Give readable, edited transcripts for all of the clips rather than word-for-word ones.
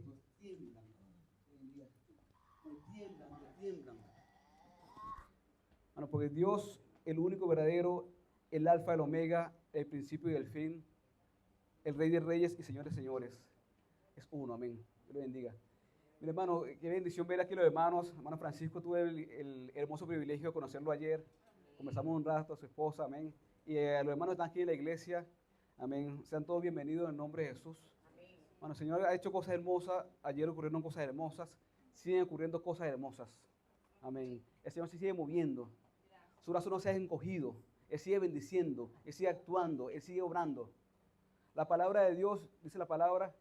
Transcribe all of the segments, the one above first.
estos tiemblan. Tiemblan. Bueno, porque Dios, el único verdadero, el alfa, el omega, el principio y el fin, el rey de reyes y señores de señores, es uno, amén. Dios lo bendiga. Mire, hermano, qué bendición ver aquí a los hermanos. Hermano Francisco, tuve el hermoso privilegio de conocerlo ayer. Conversamos un rato, a su esposa, amén. Y a los hermanos que están aquí en la iglesia, amén. Sean todos bienvenidos en el nombre de Jesús. Bueno, el Señor ha hecho cosas hermosas. Ayer ocurrieron cosas hermosas. Siguen ocurriendo cosas hermosas. Amén. El Señor se sigue moviendo. Su brazo no se ha encogido. Él sigue bendiciendo. Él sigue actuando. Él sigue obrando. La palabra de Dios, dice la palabra,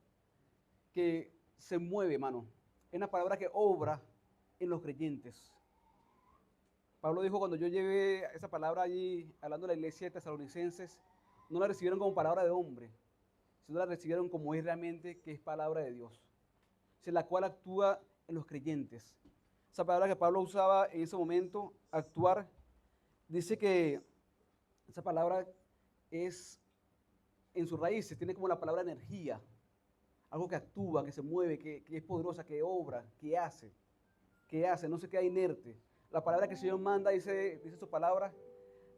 que se mueve, hermano. Es una palabra que obra en los creyentes. Pablo dijo, cuando yo llevé esa palabra allí, hablando de la iglesia de Tesalonicenses, no la recibieron como palabra de hombre, sino la recibieron como es realmente, que es palabra de Dios. O sea, la cual actúa en los creyentes. Esa palabra que Pablo usaba en ese momento, actuar, dice que esa palabra es, en sus raíces, tiene como la palabra energía. Algo que actúa, que se mueve, que es poderosa, que obra, que hace, no se queda inerte. La palabra que el Señor manda, dice su palabra,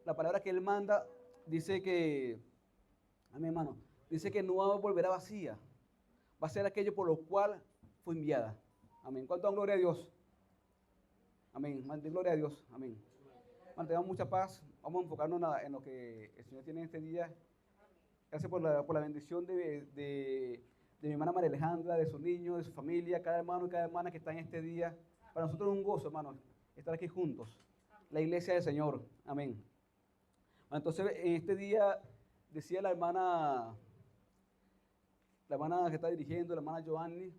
la palabra que Él manda, dice que, amén, hermano, dice que no volverá vacía, va a ser aquello por lo cual fue enviada. Amén. ¿Cuánto dan gloria a Dios? Amén. Mande gloria a Dios. Amén. Mantengamos mucha paz. Vamos a enfocarnos en lo que el Señor tiene en este día. Gracias por la bendición de mi hermana María Alejandra, de sus niños, de su familia, cada hermano y cada hermana que está en este día. Para nosotros es un gozo, hermano, estar aquí juntos. La iglesia del Señor. Amén. Bueno, entonces, en este día, decía la hermana que está dirigiendo, la hermana Joanny,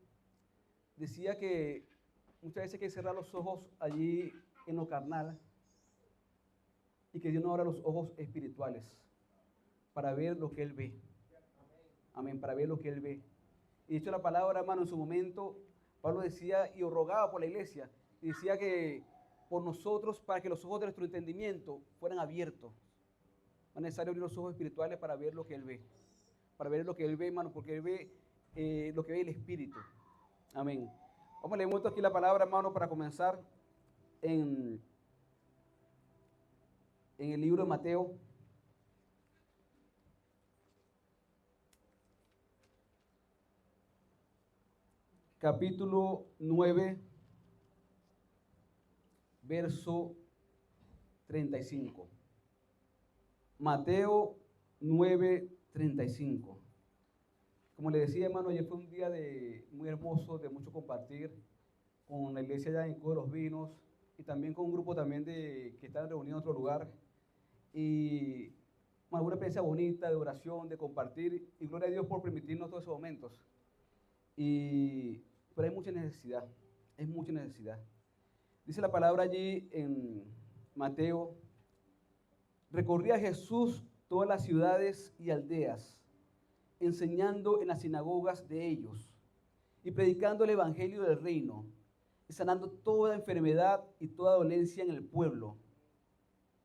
decía que muchas veces hay que cerrar los ojos allí en lo carnal y que Dios nos abra los ojos espirituales para ver lo que Él ve. Amén, para ver lo que Él ve. Y dicho la palabra, hermano, en su momento, Pablo decía y rogaba por la iglesia, y decía que por nosotros, para que los ojos de nuestro entendimiento fueran abiertos, es necesario abrir los ojos espirituales para ver lo que Él ve. Para ver lo que Él ve, hermano, porque Él ve lo que ve el Espíritu. Amén. Vamos a leer un momento aquí la palabra, hermano, para comenzar en el libro de Mateo. Capítulo 9, verso 35. Mateo 9, 35. Como le decía, hermano, ayer fue un día muy hermoso, de mucho compartir con la iglesia allá en Cuba de los Vinos y también con un grupo también que están reunidos en otro lugar. Y una experiencia bonita de oración, de compartir, y gloria a Dios por permitirnos todos esos momentos. Pero hay mucha necesidad, es mucha necesidad. Dice la palabra allí en Mateo: recorría Jesús todas las ciudades y aldeas, enseñando en las sinagogas de ellos y predicando el evangelio del reino y sanando toda enfermedad y toda dolencia en el pueblo.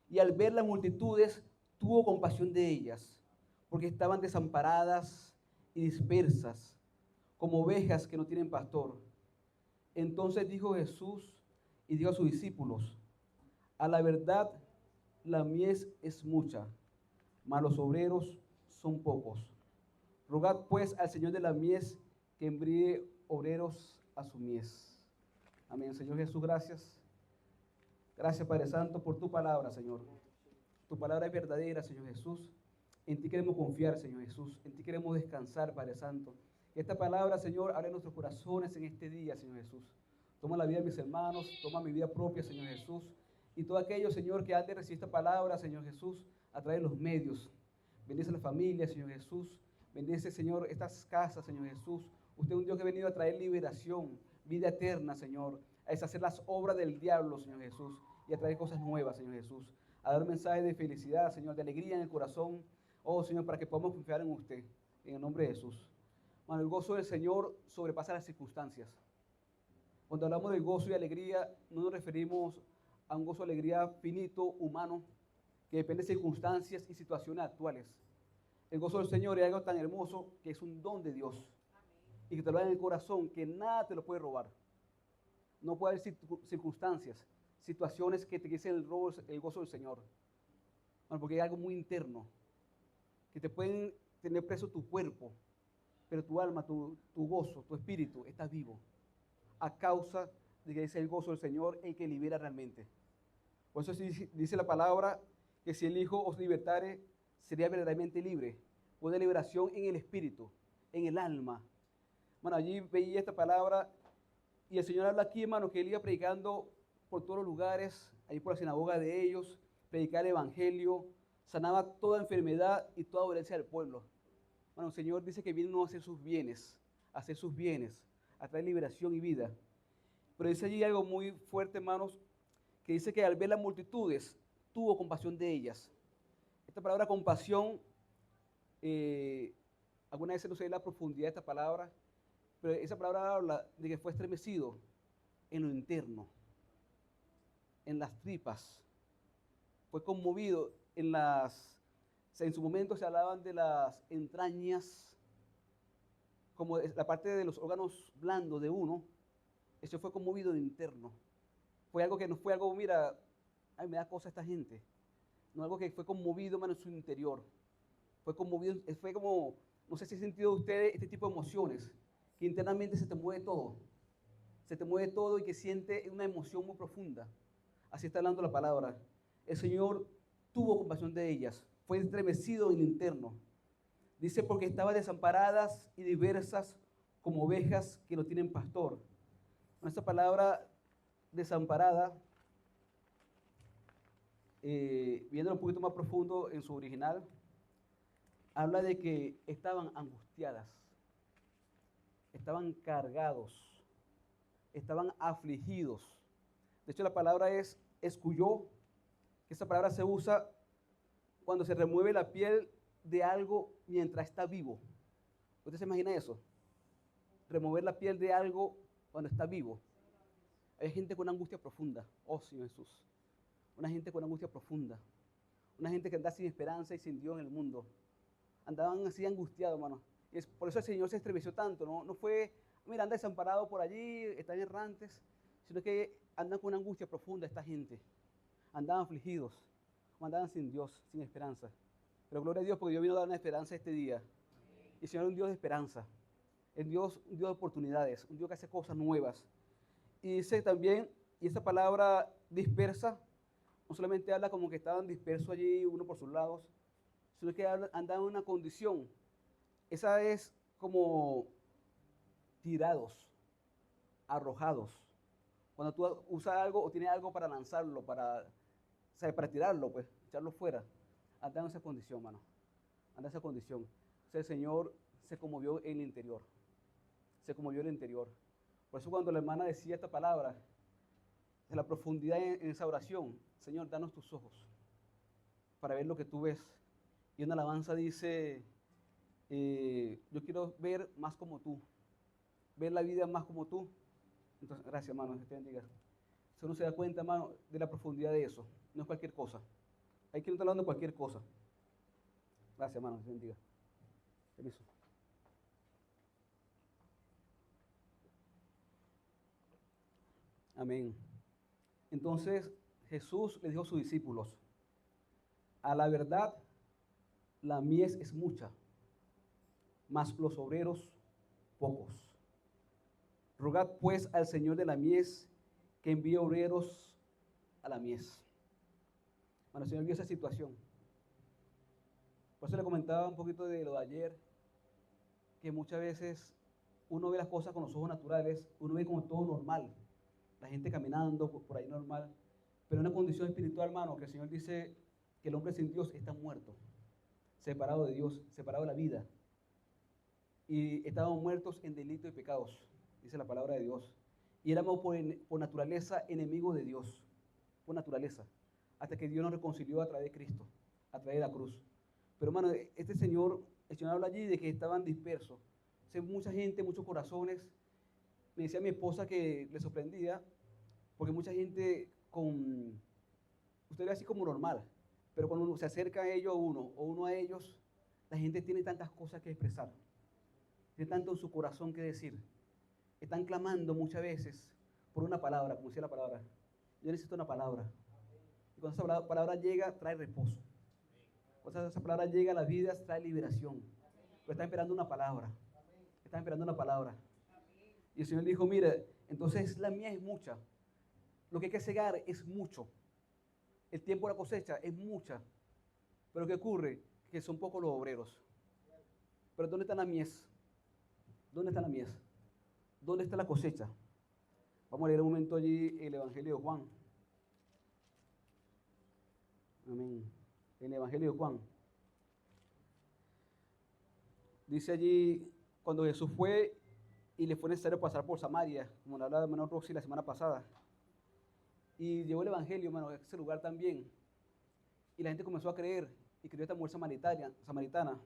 Y al ver las multitudes, tuvo compasión de ellas, porque estaban desamparadas y dispersas, como ovejas que no tienen pastor. Entonces dijo Jesús y dijo a sus discípulos: a la verdad, la mies es mucha, mas los obreros son pocos. Rogad pues al Señor de la mies que envíe obreros a su mies. Amén. Señor Jesús, gracias. Gracias, Padre Santo, por tu palabra, Señor. Tu palabra es verdadera, Señor Jesús. En ti queremos confiar, Señor Jesús. En ti queremos descansar, Padre Santo. Que esta palabra, Señor, abre nuestros corazones en este día, Señor Jesús. Toma la vida de mis hermanos, toma mi vida propia, Señor Jesús. Y todo aquello, Señor, que han de recibir esta palabra, Señor Jesús, a través de los medios. Bendice a la familia, Señor Jesús. Bendice, Señor, estas casas, Señor Jesús. Usted es un Dios que ha venido a traer liberación, vida eterna, Señor. A deshacer las obras del diablo, Señor Jesús. Y a traer cosas nuevas, Señor Jesús. A dar un mensaje de felicidad, Señor, de alegría en el corazón. Oh, Señor, para que podamos confiar en usted. En el nombre de Jesús. Bueno, el gozo del Señor sobrepasa las circunstancias. Cuando hablamos de gozo y alegría, no nos referimos a un gozo y alegría finito, humano, que depende de circunstancias y situaciones actuales. El gozo del Señor es algo tan hermoso que es un don de Dios. y que te lo da en el corazón, que nada te lo puede robar. No puede haber circunstancias, situaciones que te quiten el gozo del Señor. Bueno, porque hay algo muy interno, que te pueden tener preso tu cuerpo, pero tu alma, tu gozo, tu espíritu está vivo, a causa de que es el gozo del Señor el que libera realmente. Por eso dice la palabra que si el Hijo os libertare, sería verdaderamente libre. Una liberación en el espíritu, en el alma. Bueno, allí veía esta palabra y el Señor habla aquí, hermano, que él iba predicando por todos los lugares, ahí por la sinagoga de ellos, predicaba el evangelio, sanaba toda enfermedad y toda dolencia del pueblo. Bueno, el Señor dice que vino a hacer sus bienes, a traer liberación y vida. Pero dice allí algo muy fuerte, hermanos, que dice que al ver las multitudes, tuvo compasión de ellas. Esta palabra compasión, alguna vez no sé la profundidad de esta palabra, pero esa palabra habla de que fue estremecido en lo interno, en las tripas, fue conmovido en su momento se hablaban de las entrañas, como la parte de los órganos blandos de uno, eso fue conmovido de interno. Fue algo que no fue algo, mira, ay, me da cosa esta gente. No, algo que fue conmovido, hermano, en su interior. Fue conmovido, fue como, no sé si han sentido ustedes este tipo de emociones, que internamente se te mueve todo. Se te mueve todo y que siente una emoción muy profunda. Así está hablando la palabra. El Señor tuvo compasión de ellas, fue estremecido en lo interno. Dice, porque estaban desamparadas y diversas como ovejas que no tienen pastor. Esta palabra desamparada, viéndolo un poquito más profundo en su original, habla de que estaban angustiadas, estaban cargados, estaban afligidos. De hecho, la palabra es escuyó, que esa palabra se usa cuando se remueve la piel de algo mientras está vivo. ¿Usted se imagina eso? Remover la piel de algo cuando está vivo. Hay gente con angustia profunda. Oh, Señor Jesús. Una gente con angustia profunda. Una gente que anda sin esperanza y sin Dios en el mundo. Andaban así angustiados, hermano. Y por eso el Señor se estremeció tanto. No fue, mira, anda desamparado por allí, están errantes, sino que andan con una angustia profunda esta gente. Andaban afligidos, andaban sin Dios, sin esperanza. Pero gloria a Dios, porque Dios vino a dar una esperanza este día. Y el Señor es un Dios de esperanza. Un Dios de oportunidades, un Dios que hace cosas nuevas. Y dice también, y esa palabra dispersa, no solamente habla como que estaban dispersos allí, uno por sus lados, sino que andaban en una condición. Esa es como tirados, arrojados. Cuando tú usas algo o tienes algo para lanzarlo, o sea, para tirarlo, pues, echarlo fuera, anda en esa condición, mano. Anda en esa condición. O sea, el Señor se conmovió en el interior. Se conmovió en el interior. Por eso cuando la hermana decía esta palabra, de la profundidad en esa oración, Señor, danos tus ojos para ver lo que tú ves. Y una alabanza dice, yo quiero ver más como tú, ver la vida más como tú. Entonces, gracias, hermano, que te bendiga. Si uno se da cuenta, hermano, de la profundidad de eso, no es cualquier cosa. Hay que no estar hablando de cualquier cosa. Gracias, hermano, que te bendiga. Permiso. Amén. Entonces Jesús le dijo a sus discípulos, a la verdad, la mies es mucha, mas los obreros pocos. Rogad pues al Señor de la mies que envíe obreros a la mies. Bueno, el Señor vio esa situación. Por eso le comentaba un poquito de lo de ayer, que muchas veces uno ve las cosas con los ojos naturales, uno ve como todo normal, la gente caminando por ahí normal, pero en una condición espiritual, hermano, que el Señor dice que el hombre sin Dios está muerto, separado de Dios, separado de la vida. Y estábamos muertos en delitos y pecados, dice la palabra de Dios. Y éramos por naturaleza enemigos de Dios, por naturaleza, hasta que Dios nos reconcilió a través de Cristo, a través de la cruz. Pero hermano, el Señor habla allí de que estaban dispersos. O sea, mucha gente, muchos corazones. Me decía mi esposa que le sorprendía, porque mucha gente usted ve así como normal, pero cuando uno se acerca a ellos a uno, o uno a ellos, la gente tiene tantas cosas que expresar. tienen tanto en su corazón que decir. Están clamando muchas veces por una palabra, como decía la palabra. Yo necesito una palabra. Y cuando esa palabra llega, trae reposo. Cuando esa palabra llega a las vidas, trae liberación. Pero están esperando una palabra. Están esperando una palabra. Y el Señor dijo, mira, entonces la mía es mucha. Lo que hay que cegar es mucho. El tiempo de la cosecha es mucha. Pero ¿qué ocurre? Que son pocos los obreros. Pero ¿dónde está la mies? ¿Dónde está la mies? ¿Dónde está la cosecha? Vamos a leer un momento allí el Evangelio de Juan. Amén. En el Evangelio de Juan. Dice allí, cuando Jesús fue y le fue necesario pasar por Samaria, como le hablaba de hermano Roxy la semana pasada. Y llegó el Evangelio, hermano, a ese lugar también. Y la gente comenzó a creer y creyó esta mujer samaritana.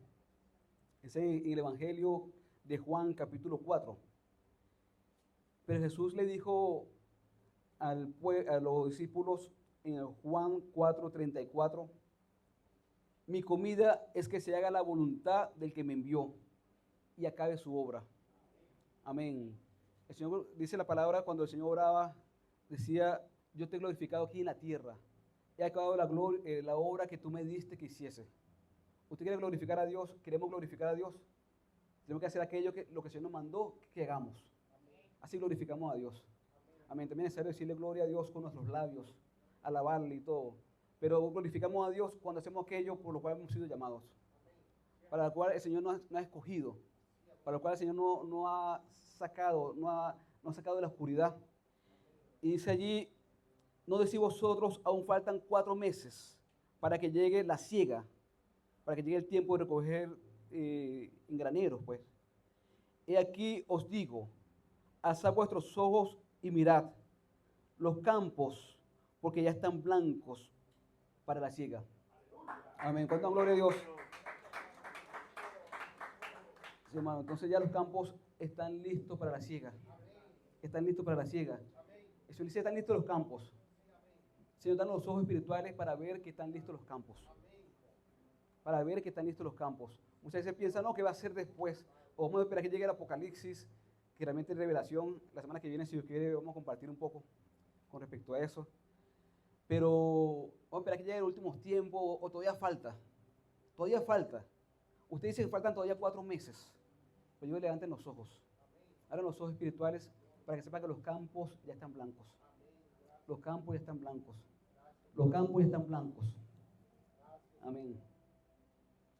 Ese es el Evangelio de Juan, capítulo 4. Pero Jesús le dijo a los discípulos en Juan 4:34, mi comida es que se haga la voluntad del que me envió y acabe su obra. Amén. El Señor dice la palabra, cuando el Señor oraba, decía, yo te he glorificado aquí en la tierra. He acabado la obra que tú me diste que hiciese. ¿Usted quiere glorificar a Dios? ¿Queremos glorificar a Dios? Tenemos que hacer lo que el Señor nos mandó que hagamos. Así glorificamos a Dios. Amén. También es necesario decirle gloria a Dios con nuestros labios, alabarle y todo. Pero glorificamos a Dios cuando hacemos aquello por lo cual hemos sido llamados. Para lo cual el Señor nos ha escogido. Para lo cual el Señor nos ha sacado de la oscuridad. Y dice allí, no decís vosotros, aún faltan 4 meses para que llegue la siega, para que llegue el tiempo de recoger en graneros, pues. He aquí os digo, alzad vuestros ojos y mirad los campos, porque ya están blancos para la siega. Amén. ¿Cuánta gloria a Dios? Sí, hermano, entonces ya los campos están listos para la siega. Están listos para la siega. El Señor dice, están listos los campos. El Señor da los ojos espirituales para ver que están listos los campos. Para ver que están listos los campos. Muchas veces piensan, no, ¿qué va a hacer después? O vamos a esperar que llegue el Apocalipsis, que realmente es revelación. La semana que viene, si Dios quiere, vamos a compartir un poco con respecto a eso. Pero vamos a esperar que llegue los últimos tiempos, o todavía falta. Todavía falta. Usted dice que faltan todavía 4 meses. Pero yo levanten los ojos. Abran los ojos espirituales para que sepan que los campos ya están blancos. Los campos ya están blancos. Los campos ya están blancos. Amén.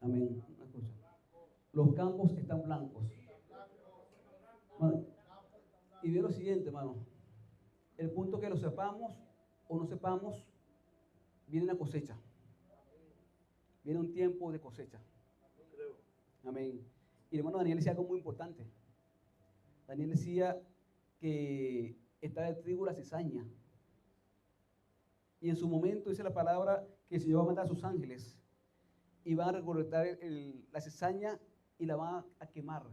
Amén. ¿Me escucha? Los campos están blancos. Bueno, y ve lo siguiente, hermano. El punto que lo sepamos o no sepamos, viene una cosecha. Viene un tiempo de cosecha. Amén. Y el hermano Daniel decía algo muy importante. Daniel decía que está el trigo y la cizaña. Y en su momento dice la palabra que el Señor va a mandar a sus ángeles y van a recolectar la cizaña y la van a quemar.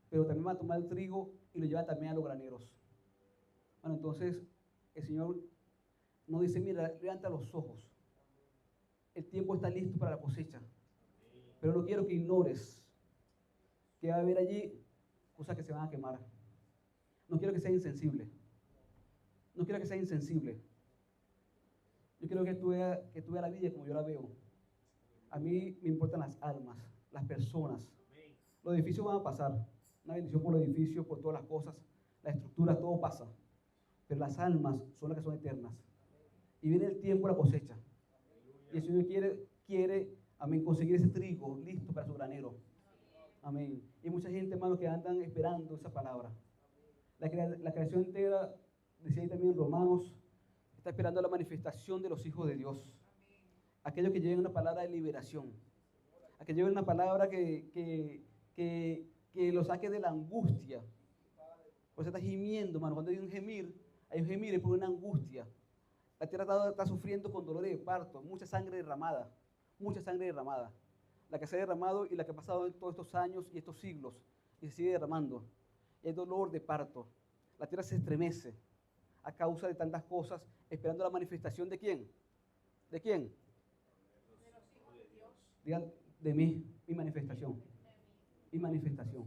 Pero también van a tomar el trigo y lo llevan también a los graneros. Bueno, entonces el Señor nos dice, mira, levanta los ojos. El tiempo está listo para la cosecha. Pero no quiero que ignores que va a haber allí cosas que se van a quemar. No quiero que sea insensible. No quiero que sea insensible. Yo quiero que tú veas la vida como yo la veo. A mí me importan las almas, las personas. Los edificios van a pasar. Una bendición por los edificios, por todas las cosas. La estructura, todo pasa. Pero las almas son las que son eternas. Y viene el tiempo de la cosecha. Y el Señor quiere, amén, conseguir ese trigo listo para su granero. Amén. Y hay mucha gente, hermano, que andan esperando esa palabra. La creación entera, decía ahí también en Romanos, está esperando la manifestación de los hijos de Dios. Aquellos que lleven una palabra de liberación. Aquellos que lleven una palabra que los saque de la angustia. Por eso está gimiendo, hermano. Cuando hay un gemir es por una angustia. La tierra está sufriendo con dolores de parto, mucha sangre derramada. Mucha sangre derramada. La que se ha derramado y la que ha pasado en todos estos años y estos siglos. Y se sigue derramando. Y hay dolor de parto. La tierra se estremece a causa de tantas cosas, esperando la manifestación ¿de quién? ¿De quién? Digan, de mí, mi manifestación. y manifestación.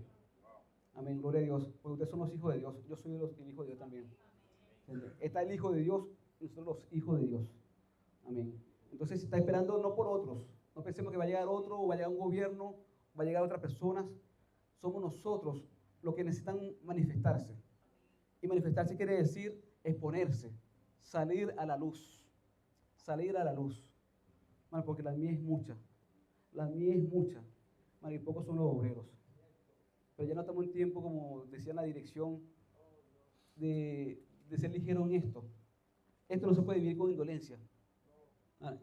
Amén, gloria a Dios. Porque ustedes son los hijos de Dios. Yo soy el hijo de Dios también. Está el hijo de Dios y nosotros los hijos de Dios. Amén. Entonces, si está esperando no por otros, no pensemos que va a llegar otro, o va a llegar un gobierno, o va a llegar otras personas. Somos nosotros los que necesitan manifestarse. Y manifestarse quiere decir exponerse, salir a la luz. Salir a la luz. Bueno, porque la mía es mucha. La mía es mucha. Bueno, y pocos son los obreros. Pero ya no estamos en tiempo, como decía la dirección, de ser ligero en esto. Esto no se puede vivir con indolencia.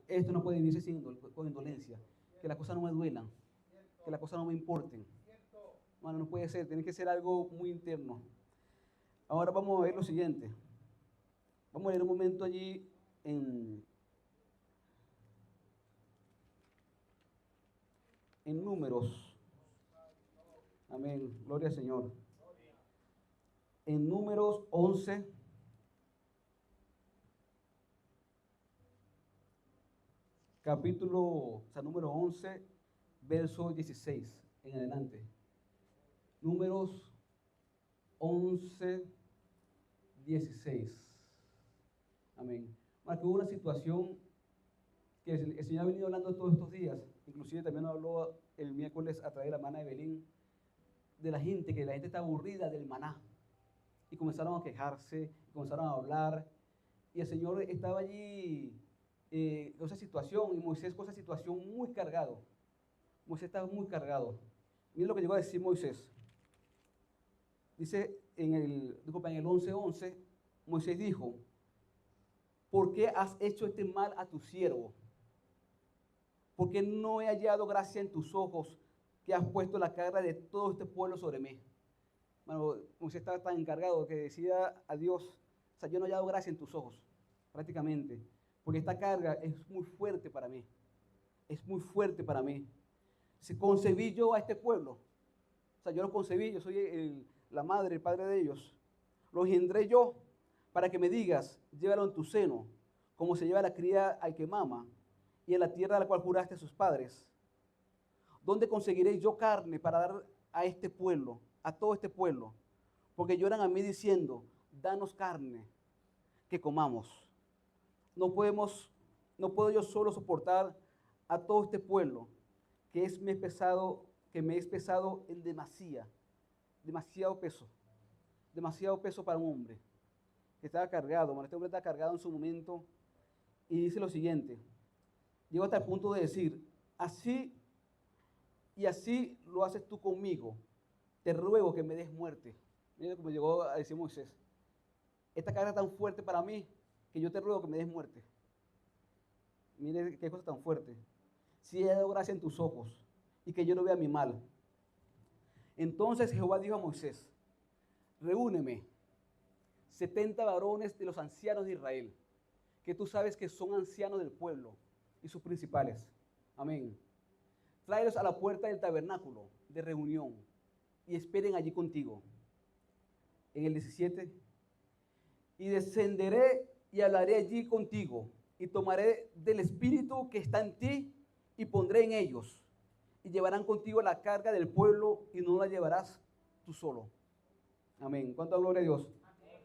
Esto no puede vivirse con indolencia. Que las cosas no me duelan. Que las cosas no me importen. Bueno, no puede ser. Tiene que ser algo muy interno. Ahora vamos a ver lo siguiente. Vamos a leer un momento allí en Números. Amén. Gloria al Señor. En Números 11. Número 11, verso 16 en adelante. Números 11, 16. Amén. Marco, hubo una situación que el Señor ha venido hablando todos estos días, inclusive también habló el miércoles a través de la maná de Belén, de la gente, que la gente está aburrida del maná. Y comenzaron a quejarse, comenzaron a hablar, y el Señor estaba allí con esa situación, y Moisés con esa situación muy cargado. Moisés estaba muy cargado. Miren lo que llegó a decir Moisés. Dice en el 11:11, Moisés dijo: ¿por qué has hecho este mal a tu siervo? ¿Por qué no he hallado gracia en tus ojos, que has puesto la carga de todo este pueblo sobre mí? Bueno, Moisés estaba tan encargado que decía a Dios: o sea, yo no he hallado gracia en tus ojos, prácticamente, porque esta carga es muy fuerte para mí. Es muy fuerte para mí. Si concebí yo a este pueblo, o sea, yo lo concebí, yo soy la madre, el padre de ellos. Lo engendré yo para que me digas: llévalo en tu seno, como se lleva la cría al que mama, y en la tierra a la cual juraste a sus padres. ¿Dónde conseguiré yo carne para dar a este pueblo, a todo este pueblo? Porque lloran a mí diciendo: danos carne, que comamos. No puedo yo solo soportar a todo este pueblo, que me es pesado en demasiado peso para un hombre que estaba cargado. Bueno, este hombre está cargado en su momento, y dice lo siguiente. Llegó hasta el punto de decir: así lo haces tú conmigo, te ruego que me des muerte. Mira cómo llegó a decir Moisés: esta carga es tan fuerte para mí que yo te ruego que me des muerte. Mire qué cosa tan fuerte. Si he dado gracia en tus ojos y que yo no vea mi mal. Entonces Jehová dijo a Moisés: reúneme 70 varones de los ancianos de Israel, que tú sabes que son ancianos del pueblo y sus principales. Amén. Tráelos a la puerta del tabernáculo de reunión y esperen allí contigo. En el 17, y descenderé y hablaré allí contigo, y tomaré del espíritu que está en ti y pondré en ellos, y llevarán contigo la carga del pueblo, y no la llevarás tú solo. Amén. ¿Cuánta gloria a Dios? Amén.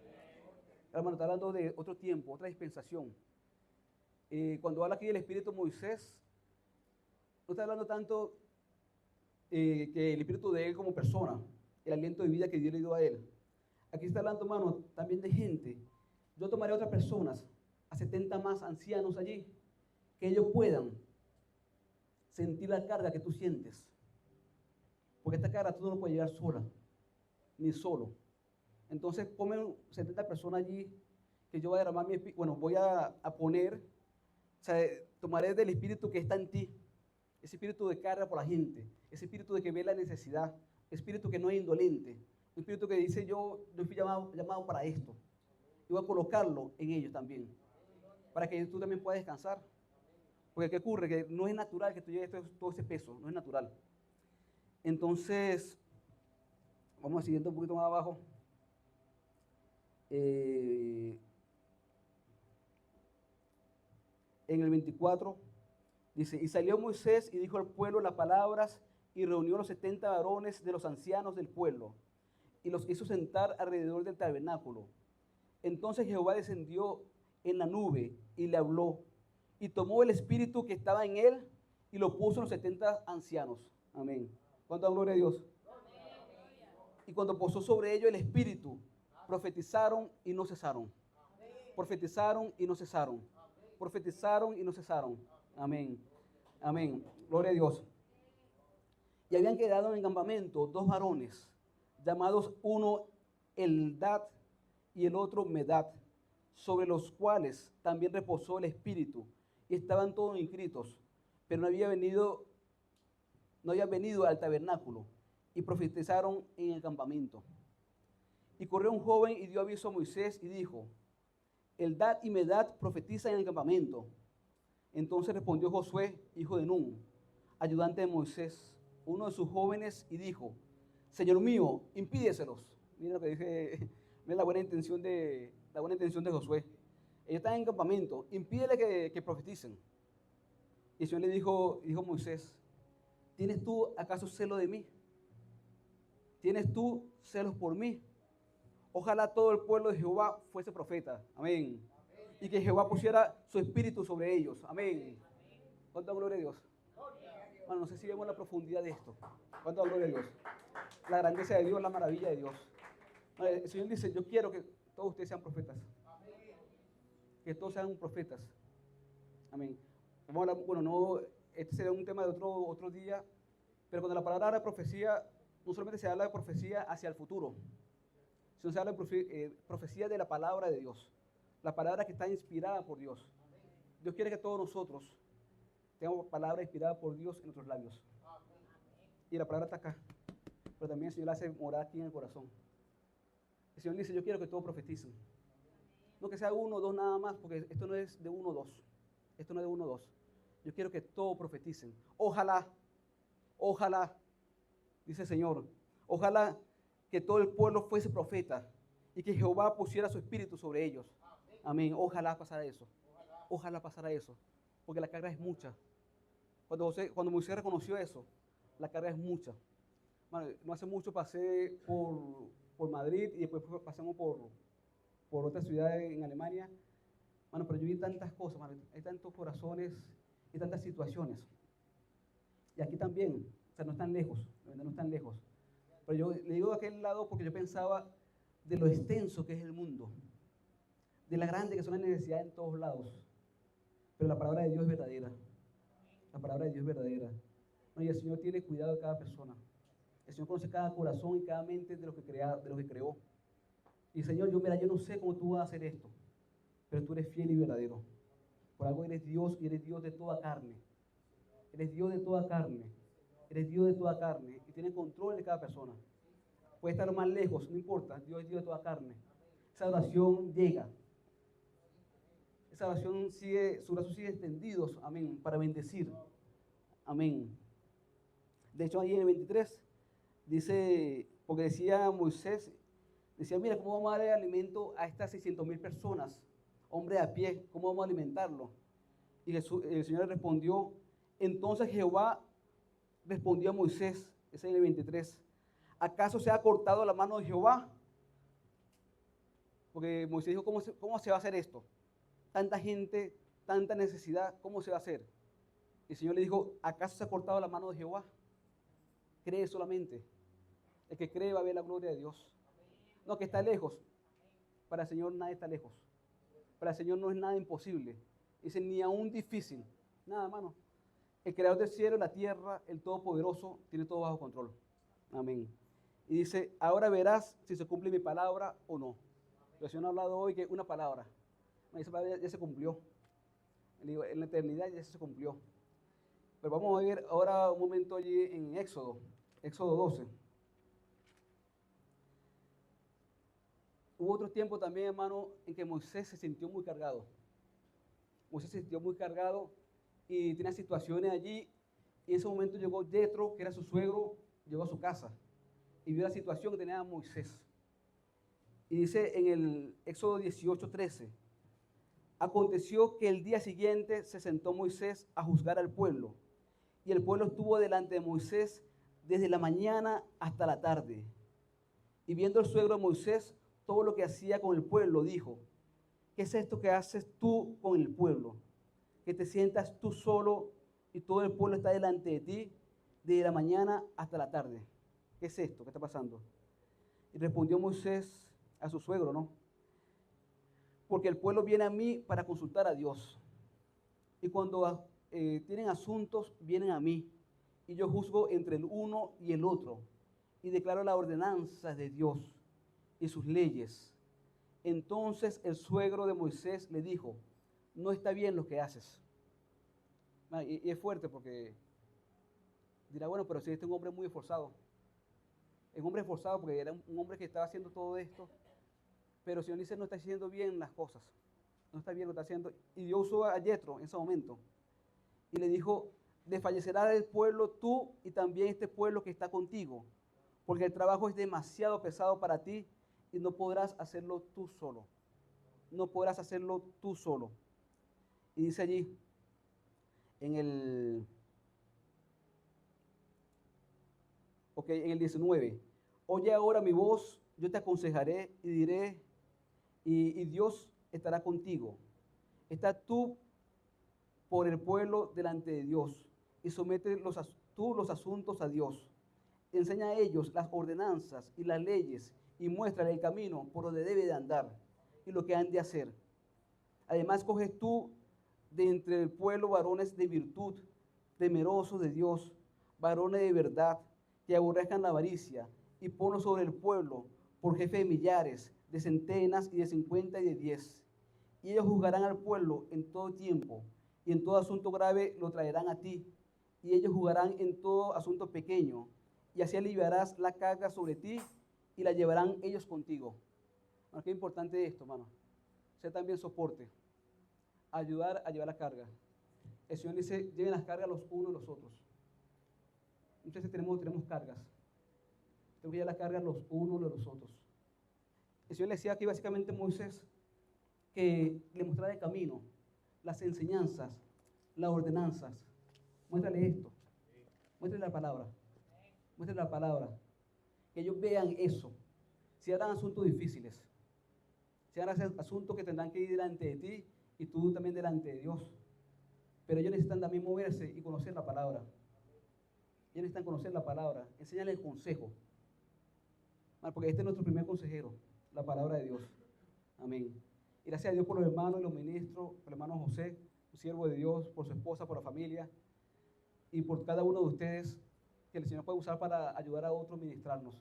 Hermano, está hablando de otro tiempo, otra dispensación. Cuando habla aquí del espíritu de Moisés, no está hablando tanto que el espíritu de él como persona, el aliento de vida que Dios le dio a él. Aquí está hablando, hermano, también de gente. Yo tomaré a otras personas, a 70 más ancianos allí, que ellos puedan sentir la carga que tú sientes. Porque esta carga tú no lo puedes llevar sola, ni solo. Entonces ponme 70 personas allí, que yo voy a derramar mi espíritu, voy a poner, o sea, tomaré del espíritu que está en ti, ese espíritu de carga por la gente, ese espíritu de que ve la necesidad, espíritu que no es indolente, un espíritu que dice: yo fui llamado para esto. Y voy a colocarlo en ellos también, para que tú también puedas descansar. Porque ¿qué ocurre? Que no es natural que tú lleves todo ese peso, no es natural. Entonces, vamos a siguiente un poquito más abajo. En el 24, dice: y salió Moisés y dijo al pueblo las palabras y reunió a los 70 varones de los ancianos del pueblo y los hizo sentar alrededor del tabernáculo. Entonces Jehová descendió en la nube y le habló, y tomó el espíritu que estaba en él y lo puso en los 70 ancianos. Amén. ¿Cuánta gloria a Dios? Y cuando posó sobre ellos el espíritu, profetizaron y no cesaron. Profetizaron y no cesaron. Profetizaron y no cesaron. Amén. Amén. Gloria a Dios. Y habían quedado en el campamento 2 varones, llamados uno Eldad y el otro Medad, sobre los cuales también reposó el espíritu, y estaban todos inscritos, pero no habían venido al tabernáculo, y profetizaron en el campamento. Y corrió un joven y dio aviso a Moisés y dijo, Eldad y Medad profetizan en el campamento. Entonces respondió Josué, hijo de Nun, ayudante de Moisés, uno de sus jóvenes, y dijo, Señor mío, impídeselos. Mira lo que dice, mira la buena intención de Josué. Ellos están en el campamento, impídele que profeticen. Y el Señor le dijo a Moisés, ¿tienes tú acaso celo de mí? ¿Tienes tú celos por mí? Ojalá todo el pueblo de Jehová fuese profeta. Amén. Y que Jehová pusiera su espíritu sobre ellos. Amén. ¿Cuánta gloria a Dios? Bueno, no sé si vemos la profundidad de esto. ¿Cuánta gloria a Dios? La grandeza de Dios, la maravilla de Dios. El Señor dice, yo quiero que todos ustedes sean profetas. Que todos sean profetas. Amén. Vamos a hablar, bueno, no, este será un tema de otro día, pero cuando la palabra habla de profecía, no solamente se habla de profecía hacia el futuro, sino se habla de profecía de la palabra de Dios, la palabra que está inspirada por Dios. Dios quiere que todos nosotros tengamos palabra inspirada por Dios en nuestros labios. Y la palabra está acá, pero también el Señor la hace morar aquí en el corazón. El Señor dice, yo quiero que todos profeticen. No que sea 1 o 2 nada más, porque esto no es de 1 o 2. Esto no es de 1 o 2. Yo quiero que todos profeticen. Ojalá, dice el Señor, ojalá que todo el pueblo fuese profeta y que Jehová pusiera su espíritu sobre ellos. Amén. Ojalá pasara eso. Ojalá pasara eso. Porque la carga es mucha. Cuando Moisés reconoció eso, la carga es mucha. Bueno, no hace mucho pasé por Madrid y después pasamos por otra ciudad en Alemania. Bueno, pero yo vi tantas cosas, mano, hay tantos corazones y tantas situaciones. Y aquí también, o sea, no están lejos, no están lejos. Pero yo le digo de aquel lado porque yo pensaba de lo extenso que es el mundo, de la grande que son las necesidades en todos lados. Pero la palabra de Dios es verdadera. La palabra de Dios es verdadera. Bueno, y el Señor tiene cuidado de cada persona. El Señor conoce cada corazón y cada mente de lo que creó. Y Señor, yo no sé cómo tú vas a hacer esto, pero tú eres fiel y verdadero. Por algo eres Dios y eres Dios de toda carne. Eres Dios de toda carne. Eres Dios de toda carne y tienes control de cada persona. Puede estar más lejos, no importa, Dios es Dios de toda carne. Esa oración llega. Esa oración su brazo sigue extendidos, amén, para bendecir. Amén. De hecho, ahí en el 23 dice, porque decía Moisés, decía, mira, ¿cómo vamos a darle alimento a estas 600,000 personas? Hombre a pie, ¿cómo vamos a alimentarlo? Y el Señor le respondió, entonces Jehová respondió a Moisés, ese es el 23, ¿acaso se ha cortado la mano de Jehová? Porque Moisés dijo, ¿cómo se va a hacer esto? Tanta gente, tanta necesidad, ¿cómo se va a hacer? Y el Señor le dijo, ¿acaso se ha cortado la mano de Jehová? Cree solamente. El que cree va a ver la gloria de Dios. No, que está lejos. Para el Señor nada está lejos. Para el Señor no es nada imposible. Dice, ni aún difícil. Nada, hermano. El creador del cielo y la tierra, el todopoderoso, tiene todo bajo control. Amén. Y dice, ahora verás si se cumple mi palabra o no. El Señor ha hablado hoy que una palabra. Esa palabra ya se cumplió. En la eternidad ya se cumplió. Pero vamos a ver ahora un momento allí en Éxodo 12. Hubo otro tiempo también, hermano, en que Moisés se sintió muy cargado. Moisés se sintió muy cargado y tenía situaciones allí. Y en ese momento llegó Jetro, que era su suegro, llegó a su casa y vio la situación que tenía Moisés. Y dice en el Éxodo 18:13, aconteció que el día siguiente se sentó Moisés a juzgar al pueblo. Y el pueblo estuvo delante de Moisés desde la mañana hasta la tarde. Y viendo el suegro de Moisés todo lo que hacía con el pueblo, dijo: ¿qué es esto que haces tú con el pueblo? Que te sientas tú solo y todo el pueblo está delante de ti desde la mañana hasta la tarde. ¿Qué es esto? ¿Qué está pasando? Y respondió Moisés a su suegro, ¿no? Porque el pueblo viene a mí para consultar a Dios. Y cuando tienen asuntos, vienen a mí. Y yo juzgo entre el uno y el otro. Y declaro las ordenanzas de Dios y sus leyes. Entonces el suegro de Moisés le dijo: no está bien lo que haces. Y es fuerte porque dirá, bueno, pero si este es un hombre muy esforzado. Es un hombre esforzado porque era un hombre que estaba haciendo todo esto. Pero el Señor dice, no está haciendo bien las cosas. No está bien lo que está haciendo. Y Dios usó a Yetro en ese momento. Y le dijo: desfallecerá el pueblo tú y también este pueblo que está contigo. Porque el trabajo es demasiado pesado para ti y no podrás hacerlo tú solo. No podrás hacerlo tú solo. Y dice allí, en el 19, oye ahora mi voz, yo te aconsejaré y diré, y Dios estará contigo. Está tú por el pueblo delante de Dios y somete tú los asuntos a Dios. Enseña a ellos las ordenanzas y las leyes y muéstrale el camino por donde debe de andar y lo que han de hacer. Además, coges tú de entre el pueblo varones de virtud, temerosos de Dios, varones de verdad, que aborrezcan la avaricia, y ponlos sobre el pueblo por jefe de millares, de centenas y de 50 y de 10. Y ellos juzgarán al pueblo en todo tiempo, y en todo asunto grave lo traerán a ti, y ellos juzgarán en todo asunto pequeño, y así aliviarás la carga sobre ti, y la llevarán ellos contigo. Bueno, qué importante esto, hermano. Ser también soporte, ayudar a llevar la carga. El Señor dice, lleven las cargas los unos los otros. Muchas veces tenemos cargas. Tenemos que llevar las cargas los unos de los otros. El Señor le decía aquí básicamente a Moisés que le mostrara el camino, las enseñanzas, las ordenanzas. Muéstrale esto. Muéstrale la palabra. Muéstrale la palabra. Que ellos vean eso. Si harán asuntos difíciles, si harán asuntos que tendrán que ir delante de ti y tú también delante de Dios. Pero ellos necesitan también moverse y conocer la palabra. Ellos necesitan conocer la palabra. Enséñale el consejo. Porque este es nuestro primer consejero, la palabra de Dios. Amén. Y gracias a Dios por los hermanos y los ministros, por el hermano José, un siervo de Dios, por su esposa, por la familia, y por cada uno de ustedes que el Señor puede usar para ayudar a otros a ministrarnos.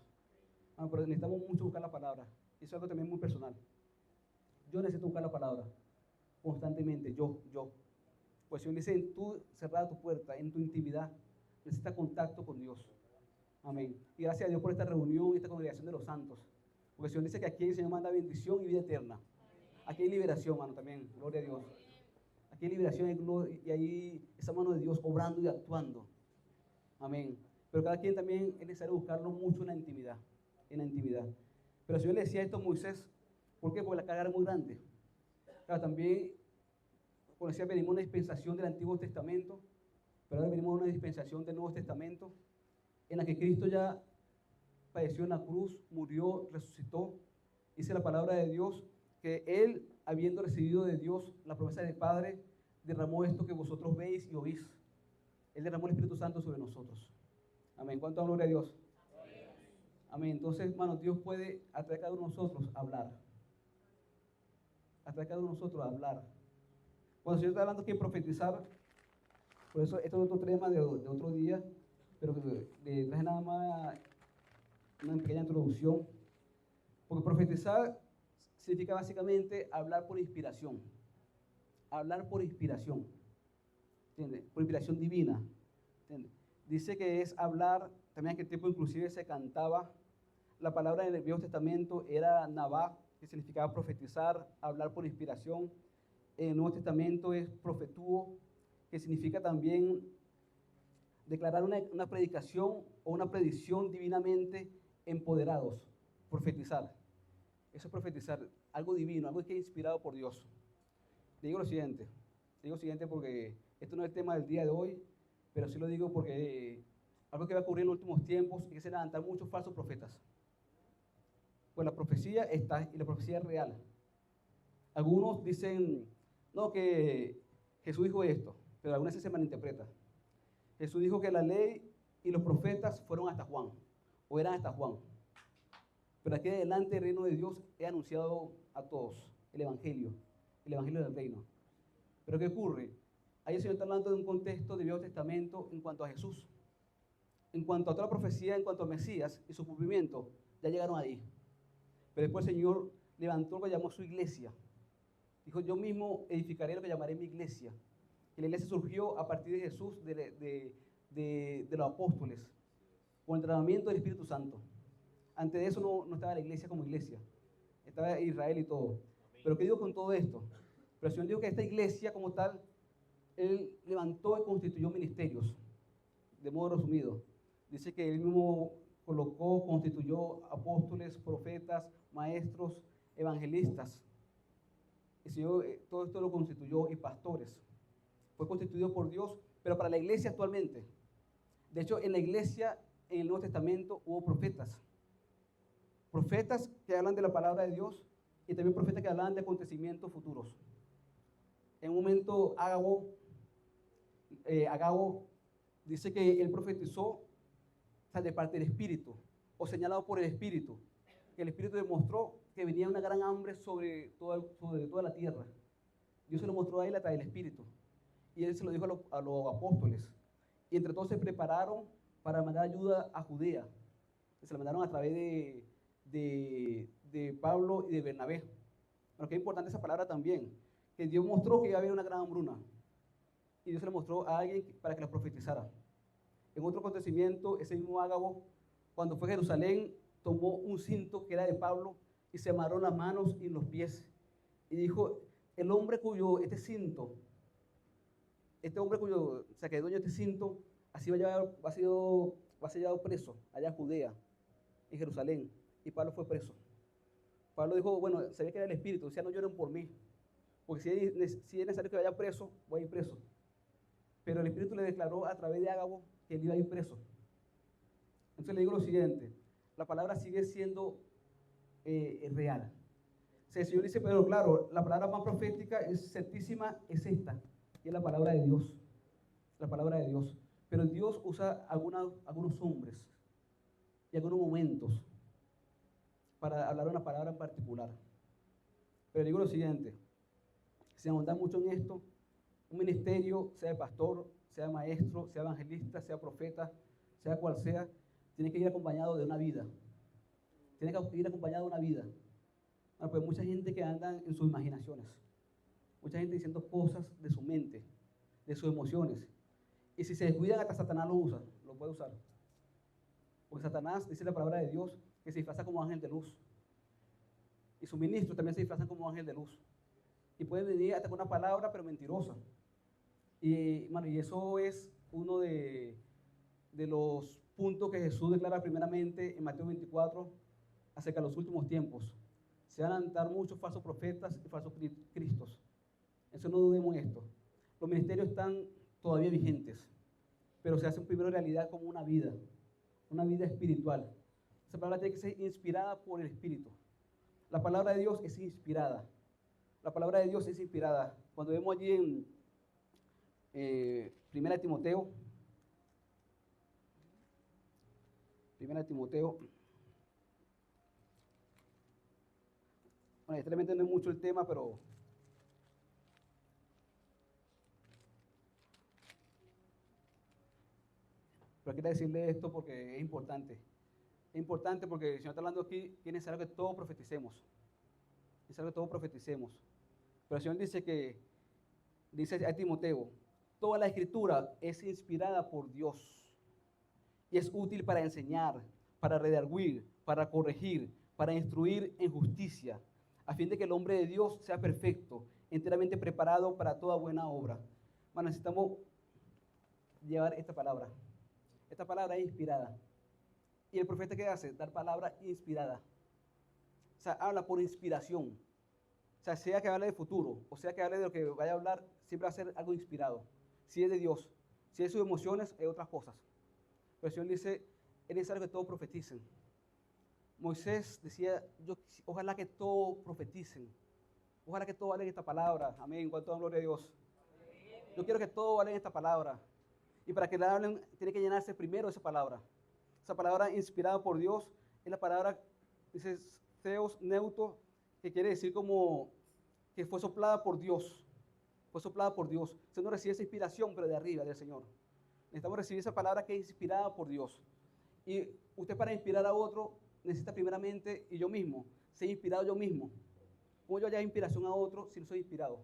Pero necesitamos mucho buscar la palabra. Eso es algo también muy personal. Yo necesito buscar la palabra constantemente, yo. Pues el Señor dice, tú cerrada tu puerta, en tu intimidad, necesitas contacto con Dios. Amén. Y gracias a Dios por esta reunión y esta congregación de los santos. Porque el Señor dice que aquí el Señor manda bendición y vida eterna. Aquí hay liberación, mano, también. Gloria a Dios. Aquí hay liberación y hay esa mano de Dios obrando y actuando. Amén. Pero cada quien también es necesario buscarlo mucho en la intimidad. En la intimidad. Pero el Señor le decía esto a Moisés. ¿Por qué? Porque la carga era muy grande. Claro, también, como decía, venimos a una dispensación del Antiguo Testamento, pero ahora venimos a una dispensación del Nuevo Testamento, en la que Cristo ya padeció en la cruz, murió, resucitó. Dice la palabra de Dios que Él, habiendo recibido de Dios la promesa del Padre, derramó esto que vosotros veis y oís. Él derramó el Espíritu Santo sobre nosotros. Amén. ¿Cuánto gloria a Dios? Amén. Entonces, hermanos, Dios puede atraer a cada uno de nosotros a hablar. Atraer a cada uno de nosotros a hablar. Cuando el Señor está hablando aquí de profetizar, por eso esto es otro tema de otro día, pero le traje nada más una pequeña introducción. Porque profetizar significa básicamente hablar por inspiración. Hablar por inspiración. ¿Entiendes? Por inspiración divina. ¿Entiendes? Dice que es hablar, también en aquel tiempo inclusive se cantaba. La palabra en el Viejo Testamento era nabá, que significaba profetizar, hablar por inspiración. En el Nuevo Testamento es profetúo, que significa también declarar una predicación o una predicción divinamente empoderados, profetizar. Eso es profetizar, algo divino, algo que es inspirado por Dios. Le digo lo siguiente porque esto no es el tema del día de hoy, pero sí lo digo porque algo que va a ocurrir en los últimos tiempos y que se levantan muchos falsos profetas. Pues la profecía está y la profecía es real. Algunos dicen, no, que Jesús dijo esto, pero algunas veces se malinterpreta. Jesús dijo que la ley y los profetas fueron hasta Juan, o eran hasta Juan. Pero aquí adelante el reino de Dios es anunciado a todos, el evangelio del reino. Pero ¿qué ocurre? Ahí el Señor está hablando de un contexto del Viejo Testamento en cuanto a Jesús. En cuanto a toda la profecía, en cuanto a Mesías y su cumplimiento, ya llegaron ahí. Pero después el Señor levantó lo que llamó su iglesia. Dijo, yo mismo edificaré lo que llamaré mi iglesia. Y la iglesia surgió a partir de Jesús, de los apóstoles, con el entrenamiento del Espíritu Santo. Antes de eso no estaba la iglesia como iglesia. Estaba Israel y todo. Pero ¿qué digo con todo esto? Pero el Señor dijo que esta iglesia como tal, Él levantó y constituyó ministerios, de modo resumido. Dice que Él mismo colocó, constituyó apóstoles, profetas, maestros, evangelistas. El Señor todo esto lo constituyó y pastores. Fue constituido por Dios, pero para la iglesia actualmente. De hecho, en la iglesia, en el Nuevo Testamento, hubo profetas. Profetas que hablan de la palabra de Dios y también profetas que hablan de acontecimientos futuros. En un momento, Agabo dice que él profetizó, o sea, de parte del Espíritu, o señalado por el Espíritu, que el Espíritu demostró que venía una gran hambre sobre toda la tierra. Dios se lo mostró a él a través del Espíritu, y él se lo dijo a los apóstoles, y entre todos se prepararon para mandar ayuda a Judea, y se la mandaron a través de Pablo y de Bernabé. Pero qué importante esa palabra también, que Dios mostró que iba a haber una gran hambruna, y Dios se lo mostró a alguien para que la profetizara. En otro acontecimiento, ese mismo Ágabo, cuando fue a Jerusalén, tomó un cinto que era de Pablo y se amarró las manos y los pies. Y dijo, el hombre cuyo este hombre cuyo, o sea, que es dueño de este cinto, así va a ser llevado preso allá en Judea, en Jerusalén. Y Pablo fue preso. Pablo dijo, bueno, sabía que era el Espíritu, decía, no lloren por mí, porque si es necesario que vaya preso, voy a ir preso. Pero el Espíritu le declaró a través de Ágabo que él iba a ir preso. Entonces le digo lo siguiente, la palabra sigue siendo real. O sea, el Señor dice, pero claro, la palabra más profética es certísima, es esta, y es la palabra de Dios. La palabra de Dios. Pero Dios usa algunos hombres y algunos momentos para hablar una palabra en particular. Pero digo lo siguiente, sin ahondar mucho en esto, un ministerio, sea de pastor, sea maestro, sea evangelista, sea profeta, sea cual sea, tiene que ir acompañado de una vida. Tiene que ir acompañado de una vida. Bueno, pues mucha gente que anda en sus imaginaciones, mucha gente diciendo cosas de su mente, de sus emociones. Y si se descuidan, hasta Satanás lo puede usar. Porque Satanás, dice la palabra de Dios, que se disfraza como ángel de luz. Y sus ministros también se disfrazan como ángel de luz. Y pueden venir hasta con una palabra, pero mentirosa. Y eso es uno de los puntos que Jesús declara primeramente en Mateo 24 acerca de los últimos tiempos. Se van a levantar muchos falsos profetas y falsos cristos. Eso no dudemos en esto. Los ministerios están todavía vigentes, pero se hacen primero realidad como una vida espiritual. Esa palabra tiene que ser inspirada por el Espíritu. La palabra de Dios es inspirada. La palabra de Dios es inspirada. Cuando vemos allí en Primera de Timoteo, bueno, realmente no es mucho el tema, pero quiero decirle esto porque es importante. Es importante porque el Señor está hablando aquí, que es necesario que todos profeticemos. Es necesario que todos profeticemos. Pero el Señor dice a Timoteo, toda la escritura es inspirada por Dios y es útil para enseñar, para redarguir, para corregir, para instruir en justicia, a fin de que el hombre de Dios sea perfecto, enteramente preparado para toda buena obra. Bueno, necesitamos llevar esta palabra. Esta palabra es inspirada. ¿Y el profeta qué hace? Dar palabra inspirada. O sea, habla por inspiración. O sea que hable de futuro, o sea que hable de lo que vaya a hablar, siempre va a ser algo inspirado. Si es de Dios, si es sus emociones, es otras cosas. Pero el Señor dice, es necesario que todos profeticen. Moisés decía, ojalá que todos profeticen. Ojalá que todos hablen esta palabra. Amén. Cuanto gloria a Dios. Yo quiero que todos hablen esta palabra. Y para que la hablen, tiene que llenarse primero de esa palabra. Esa palabra inspirada por Dios es la palabra, dice Theos Neuto, que quiere decir como que fue soplada por Dios. Fue soplada por Dios. Usted no recibe esa inspiración, pero de arriba, del Señor. Necesitamos recibir esa palabra que es inspirada por Dios. Y usted para inspirar a otro necesita primeramente, y yo mismo, ser inspirado yo mismo. ¿Cómo yo haya inspiración a otro si no soy inspirado?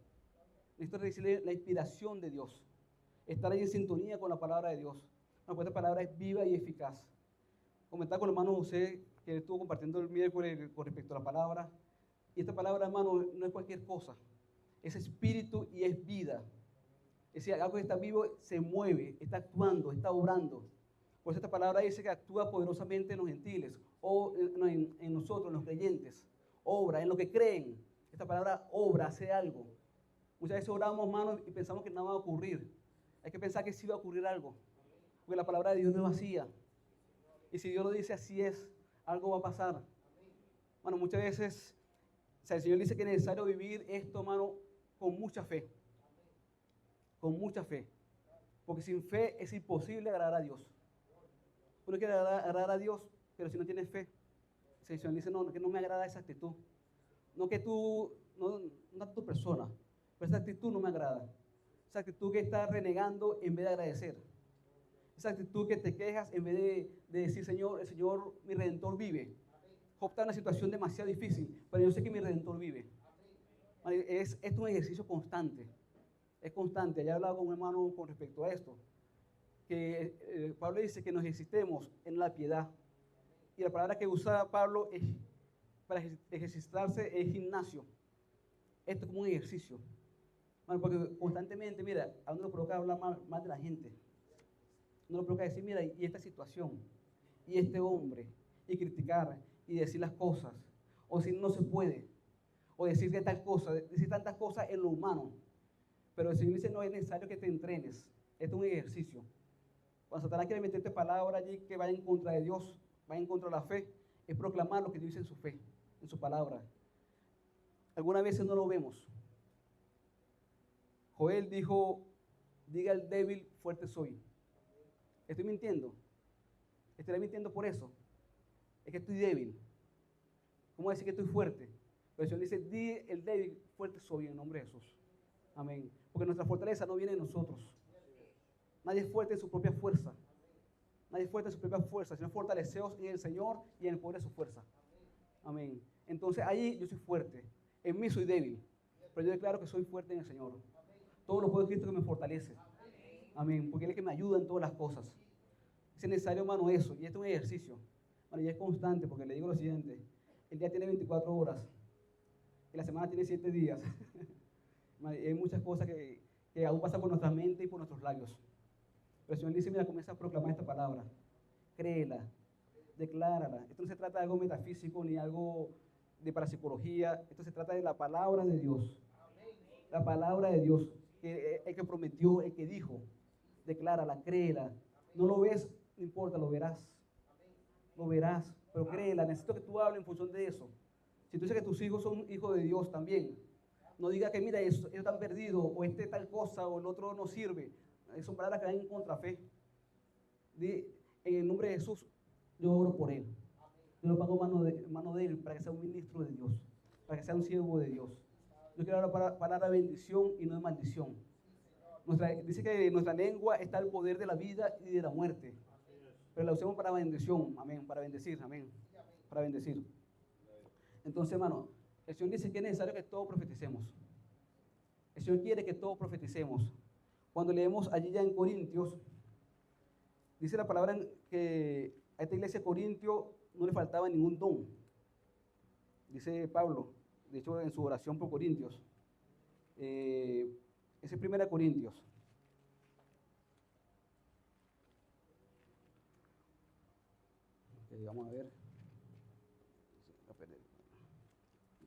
Necesito recibir la inspiración de Dios. Estar ahí en sintonía con la palabra de Dios. Bueno, pues esta palabra es viva y eficaz. Comentaba con el hermano José, que estuvo compartiendo el miércoles con respecto a la palabra. Y esta palabra, hermano, no es cualquier cosa. Es espíritu y es vida. Es decir, algo que está vivo se mueve, está actuando, está obrando. Por eso esta palabra dice que actúa poderosamente en los gentiles, o en nosotros, en los creyentes. Obra, en lo que creen. Esta palabra obra, hace algo. Muchas veces oramos, hermanos, y pensamos que nada va a ocurrir. Hay que pensar que sí va a ocurrir algo. Porque la palabra de Dios no es vacía. Y si Dios lo dice así es, algo va a pasar. Bueno, muchas veces, o sea, el Señor dice que es necesario vivir esto, hermano, con mucha fe. Con mucha fe. Porque sin fe es imposible agradar a Dios. Uno quiere agradar a Dios, pero si no tienes fe, el Señor dice, no, que no me agrada esa actitud. No que tú, no tu persona, pero esa actitud no me agrada. Esa actitud que está renegando en vez de agradecer. Esa actitud que te quejas en vez de decir, Señor, el Señor, mi Redentor vive. Job está en una situación demasiado difícil, pero yo sé que mi Redentor vive. Esto es un ejercicio constante. Es constante. Ya he hablado con un hermano con respecto a esto. Que Pablo dice que nos ejercitemos en la piedad. Y la palabra que usa Pablo para ejercitarse es gimnasio. Esto es como un ejercicio. Bueno, porque constantemente, mira, a uno le provoca hablar mal de la gente. No lo provoca decir, mira, y esta situación, y este hombre, y criticar, y decir las cosas, o decir no se puede, o decir que tal cosa, decir tantas cosas en lo humano. Pero el Señor dice, no es necesario que te entrenes, esto es un ejercicio. Cuando Satanás quiere meterte palabra allí que vaya en contra de Dios, vaya en contra de la fe, es proclamar lo que Dios dice en su fe, en su palabra. Algunas veces no lo vemos. Joel dijo, diga al débil, fuerte soy. Estoy mintiendo. Estaré mintiendo por eso. Es que estoy débil. ¿Cómo decir que estoy fuerte? Pero el Señor dice, di el débil, fuerte soy en el nombre de Jesús. Amén. Porque nuestra fortaleza no viene de nosotros. Nadie es fuerte en su propia fuerza. Nadie es fuerte en su propia fuerza, sino fortaleceos en el Señor y en el poder de su fuerza. Amén. Entonces ahí yo soy fuerte. En mí soy débil. Pero yo declaro que soy fuerte en el Señor. Todo lo puedo en Cristo que me fortalece. Amén. Porque Él es que me ayuda en todas las cosas. Es necesario, hermano, eso. Y esto es un ejercicio. Bueno, y es constante, porque le digo lo siguiente. El día tiene 24 horas. Y la semana tiene 7 días. Hay muchas cosas que aún pasan por nuestra mente y por nuestros labios. Pero el Señor dice, mira, comienza a proclamar esta palabra. Créela. Declárala. Esto no se trata de algo metafísico ni algo de parapsicología. Esto se trata de la palabra de Dios. La palabra de Dios. El que prometió, el que dijo. Declárala, créela. No lo ves, no importa, lo verás. Lo verás, pero créela. Necesito que tú hables en función de eso. Si tú dices que tus hijos son hijos de Dios también, no digas que mira, ellos están perdidos, o este tal cosa, o el otro no sirve. Son palabras que van en contrafe. En el nombre de Jesús, yo oro por él. Yo lo pongo mano de él para que sea un ministro de Dios, para que sea un siervo de Dios. Yo quiero hablar para palabra de bendición y no de maldición. Dice que en nuestra lengua está el poder de la vida y de la muerte. Pero la usamos para bendición, amén, para bendecir, amén, para bendecir. Entonces, hermano, el Señor dice que es necesario que todos profeticemos. El Señor quiere que todos profeticemos. Cuando leemos allí ya en Corintios, dice la palabra que a esta iglesia de Corintios no le faltaba ningún don. Dice Pablo, de hecho en su oración por Corintios. Ese es 1 Corintios. Vamos a ver.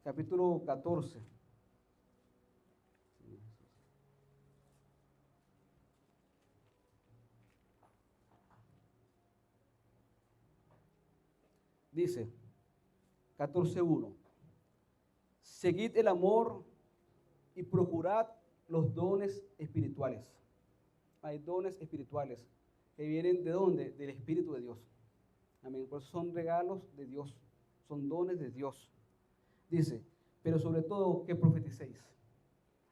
Capítulo 14. dice, 14:1, seguid el amor y procurad los dones espirituales. Hay dones espirituales que vienen ¿de dónde? Del Espíritu de Dios. Amén. Por eso son regalos de Dios, son dones de Dios. Dice, pero sobre todo que profeticéis.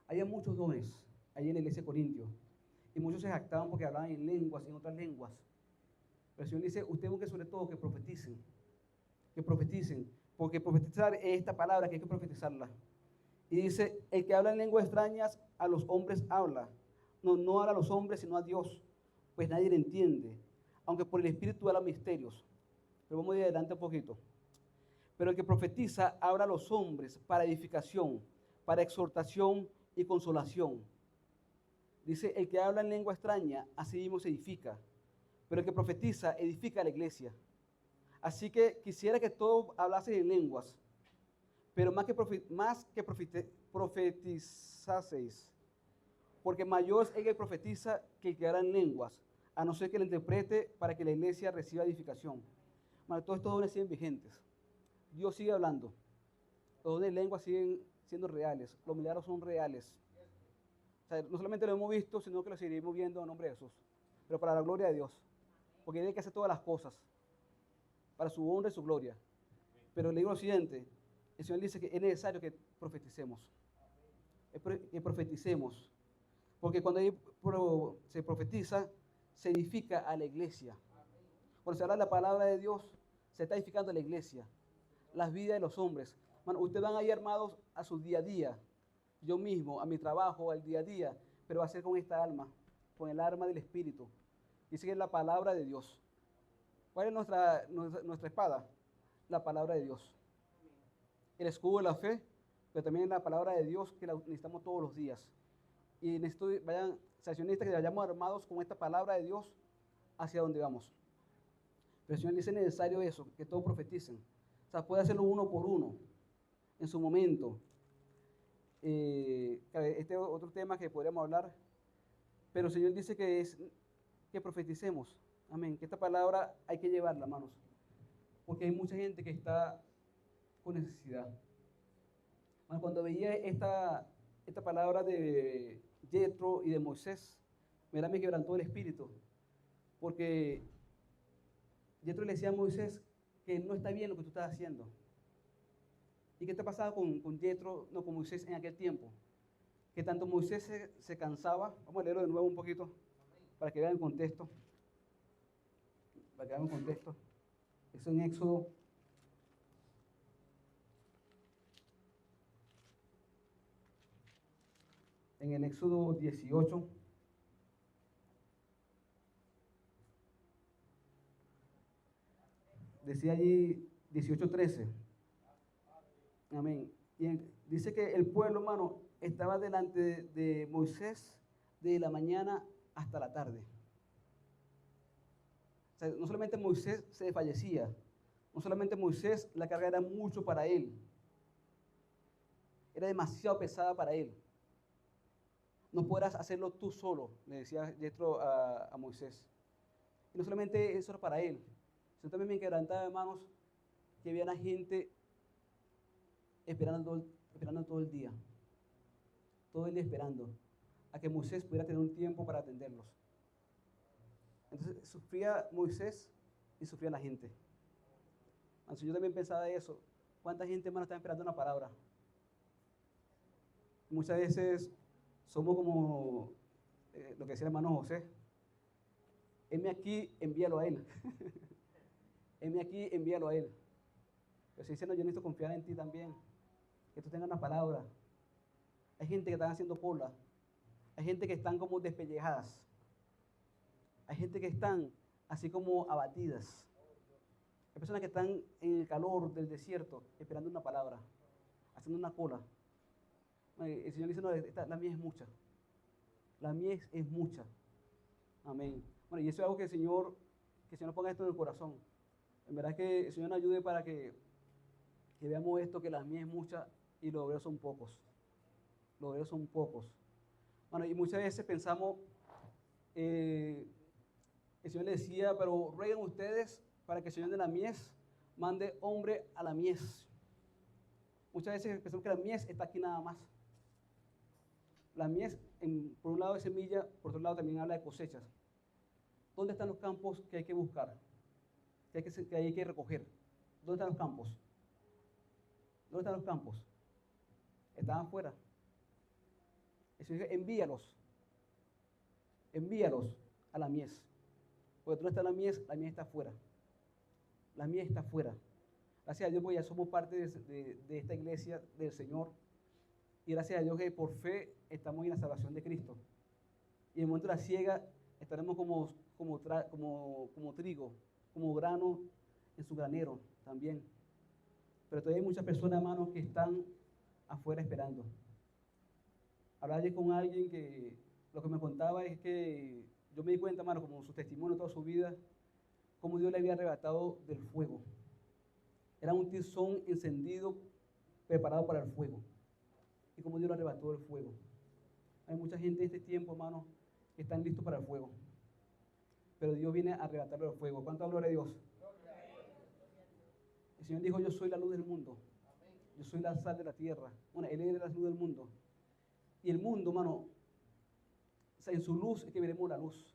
Había muchos dones ahí en la iglesia de Corintios y muchos se jactaban porque hablaban en lenguas y en otras lenguas. Pero el Señor dice, usted busque sobre todo que profeticen, porque profetizar es esta palabra que hay que profetizarla. Y dice, el que habla en lenguas extrañas a los hombres habla, no habla a los hombres sino a Dios, pues nadie le entiende, aunque por el Espíritu habla misterios. Pero vamos a ir adelante un poquito. Pero el que profetiza habla a los hombres para edificación, para exhortación y consolación. Dice, el que habla en lengua extraña, así mismo se edifica. Pero el que profetiza, edifica a la iglesia. Así que quisiera que todos hablasen en lenguas, pero más que profetizaseis, porque mayor es el que profetiza que el que habla en lenguas, a no ser que le interprete para que la iglesia reciba edificación. Bueno, todos estos dones siguen vigentes. Dios sigue hablando. Los dones de lengua siguen siendo reales. Los milagros son reales. O sea, no solamente lo hemos visto, sino que lo seguiremos viendo en nombre de Jesús. Pero para la gloria de Dios. Porque Él hay que hacer todas las cosas para su honra y su gloria. Pero le digo lo siguiente. El Señor dice que es necesario que profeticemos. Que profeticemos. Porque cuando se profetiza, se edifica a la iglesia. Cuando se habla de la palabra de Dios, se está edificando a la iglesia, las vidas de los hombres. Bueno, ustedes van ahí armados a su día a día, yo mismo, a mi trabajo, al día a día, pero va a ser con esta alma, con el arma del Espíritu. Dice que es la palabra de Dios. ¿Cuál es nuestra espada? La palabra de Dios. El escudo de la fe, pero también la palabra de Dios que la necesitamos todos los días. Y necesito vayan sesionistas que vayamos armados con esta palabra de Dios hacia donde vamos. Pero el Señor dice necesario eso, que todos profeticen. O sea, puede hacerlo uno por uno, en su momento. Este es otro tema que podríamos hablar, pero el Señor dice que profeticemos. Amén. Que esta palabra hay que llevarla, hermanos. Porque hay mucha gente que está con necesidad. Bueno, cuando veía esta palabra de Jethro y de Moisés, me quebrantó el espíritu. Porque Jethro le decía a Moisés que no está bien lo que tú estás haciendo. ¿Y qué te pasaba con Jethro, no con Moisés en aquel tiempo? Que tanto Moisés se cansaba. Vamos a leerlo de nuevo un poquito para que vean el contexto. Para que vean el contexto. Eso en Éxodo. En el Éxodo 18. Decía allí 18:13. Amén. Y dice que el pueblo, hermano, estaba delante de Moisés de la mañana hasta la tarde. O sea, no solamente Moisés se desfallecía, no solamente Moisés, la carga era mucho para él. Era demasiado pesada para él. No podrás hacerlo tú solo, le decía Jethro a Moisés. Y no solamente eso era para él, sino también me quebrantaba, hermanos, que había una gente esperando todo el día esperando a que Moisés pudiera tener un tiempo para atenderlos. Entonces sufría Moisés y sufría la gente. Entonces yo también pensaba eso. ¿Cuánta gente, hermano, está esperando una palabra? Muchas veces somos como lo que decía el hermano José. Heme aquí, envíalo a él. Heme aquí, envíalo a él. Pero si dice, no, yo necesito confiar en ti también. Que tú tengas una palabra. Hay gente que están haciendo cola. Hay gente que están como despellejadas. Hay gente que están así como abatidas. Hay personas que están en el calor del desierto esperando una palabra, haciendo una cola. El Señor dice, no, la mía es mucha. La mía es mucha. Amén. Bueno, y eso es algo que el Señor ponga esto en el corazón. En verdad que el Señor nos ayude para que veamos esto, que la mía es mucha y los obreros son pocos. Los obreros son pocos. Bueno, y muchas veces pensamos, el Señor le decía, pero rueguen ustedes para que el Señor de la mies mande hombre a la mies. Muchas veces pensamos que la mies está aquí nada más. La mies, por un lado es semilla, por otro lado también habla de cosechas. ¿Dónde están los campos que hay que buscar? Que hay que recoger. ¿Dónde están los campos? ¿Dónde están los campos? Están afuera. Eso dice, envíalos a la mies. Porque ¿dónde está la mies? La mies está afuera. La mies está afuera. Gracias a Dios, porque ya somos parte de esta iglesia del Señor. Y gracias a Dios que por fe estamos en la salvación de Cristo. Y en el momento de la siega estaremos como trigo, como grano en su granero también. Pero todavía hay muchas personas, hermanos, que están afuera esperando. Hablaba ayer con alguien que lo que me contaba es que yo me di cuenta, hermano, como su testimonio toda su vida, cómo Dios le había arrebatado del fuego. Era un tizón encendido, preparado para el fuego. Y cómo Dios lo arrebató del fuego. Hay mucha gente en este tiempo, hermano, que están listos para el fuego. Pero Dios viene a arrebatarlo del fuego. ¿Cuánto habla de Dios? El Señor dijo, yo soy la luz del mundo. Yo soy la sal de la tierra. Bueno, Él es la luz del mundo. Y el mundo, hermano, o sea, en su luz es que veremos la luz.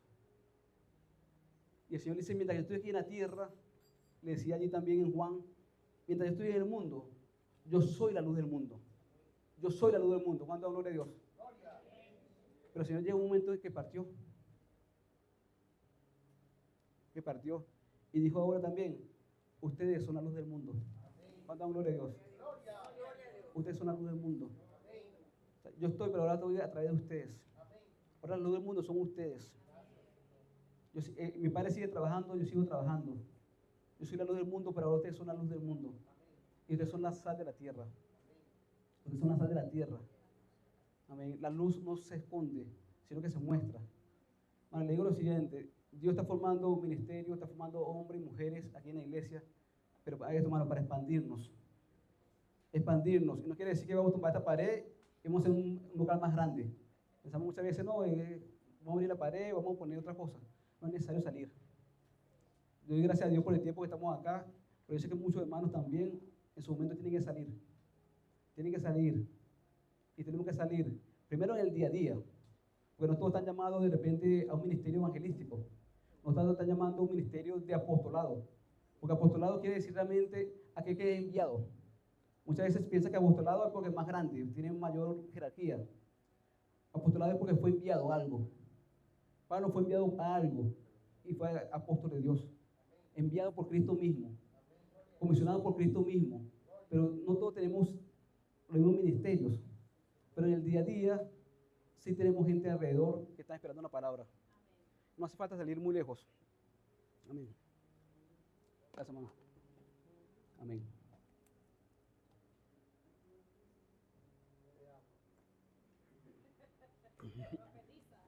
Y el Señor dice, mientras yo estoy aquí en la tierra, le decía allí también en Juan, mientras yo estoy en el mundo, yo soy la luz del mundo. Yo soy la luz del mundo. ¿Cuánto hablo de Dios? Pero el Señor llegó un momento en que partió. Y dijo ahora también, ustedes son la luz del mundo. ¿Cuánto hablo de Dios? Ustedes son la luz del mundo. O sea, yo estoy, pero ahora estoy a través de ustedes. Ahora la luz del mundo son ustedes. Mi padre sigue trabajando, yo sigo trabajando. Yo soy la luz del mundo, pero ahora ustedes son la luz del mundo. Y ustedes son la sal de la tierra. Ustedes son la sal de la tierra. Amén. La luz no se esconde, sino que se muestra. Bueno, le digo lo siguiente, Dios está formando un ministerio, está formando hombres y mujeres aquí en la iglesia, pero para esto, hermano, para expandirnos. Expandirnos. Y no quiere decir que vamos a tumbar esta pared y vamos a hacer un lugar más grande. Pensamos muchas veces, no, vamos a abrir la pared, vamos a poner otra cosa. No es necesario salir. Yo doy gracias a Dios por el tiempo que estamos acá, pero yo sé que muchos hermanos también en su momento tienen que salir. Tienen que salir. Y tenemos que salir, primero en el día a día, porque no todos están llamados de repente a un ministerio evangelístico, no todos están llamando a un ministerio de apostolado, porque apostolado quiere decir realmente aquel que es enviado. Muchas veces piensa que apostolado es porque es más grande, tiene mayor jerarquía. Apostolado es porque fue enviado a algo. Pablo fue enviado a algo y fue apóstol de Dios, enviado por Cristo mismo, comisionado por Cristo mismo, pero no todos tenemos los mismos ministerios. Pero en el día a día sí tenemos gente alrededor que está esperando una palabra. No hace falta salir muy lejos. Amén. Gracias, hermano. Amén.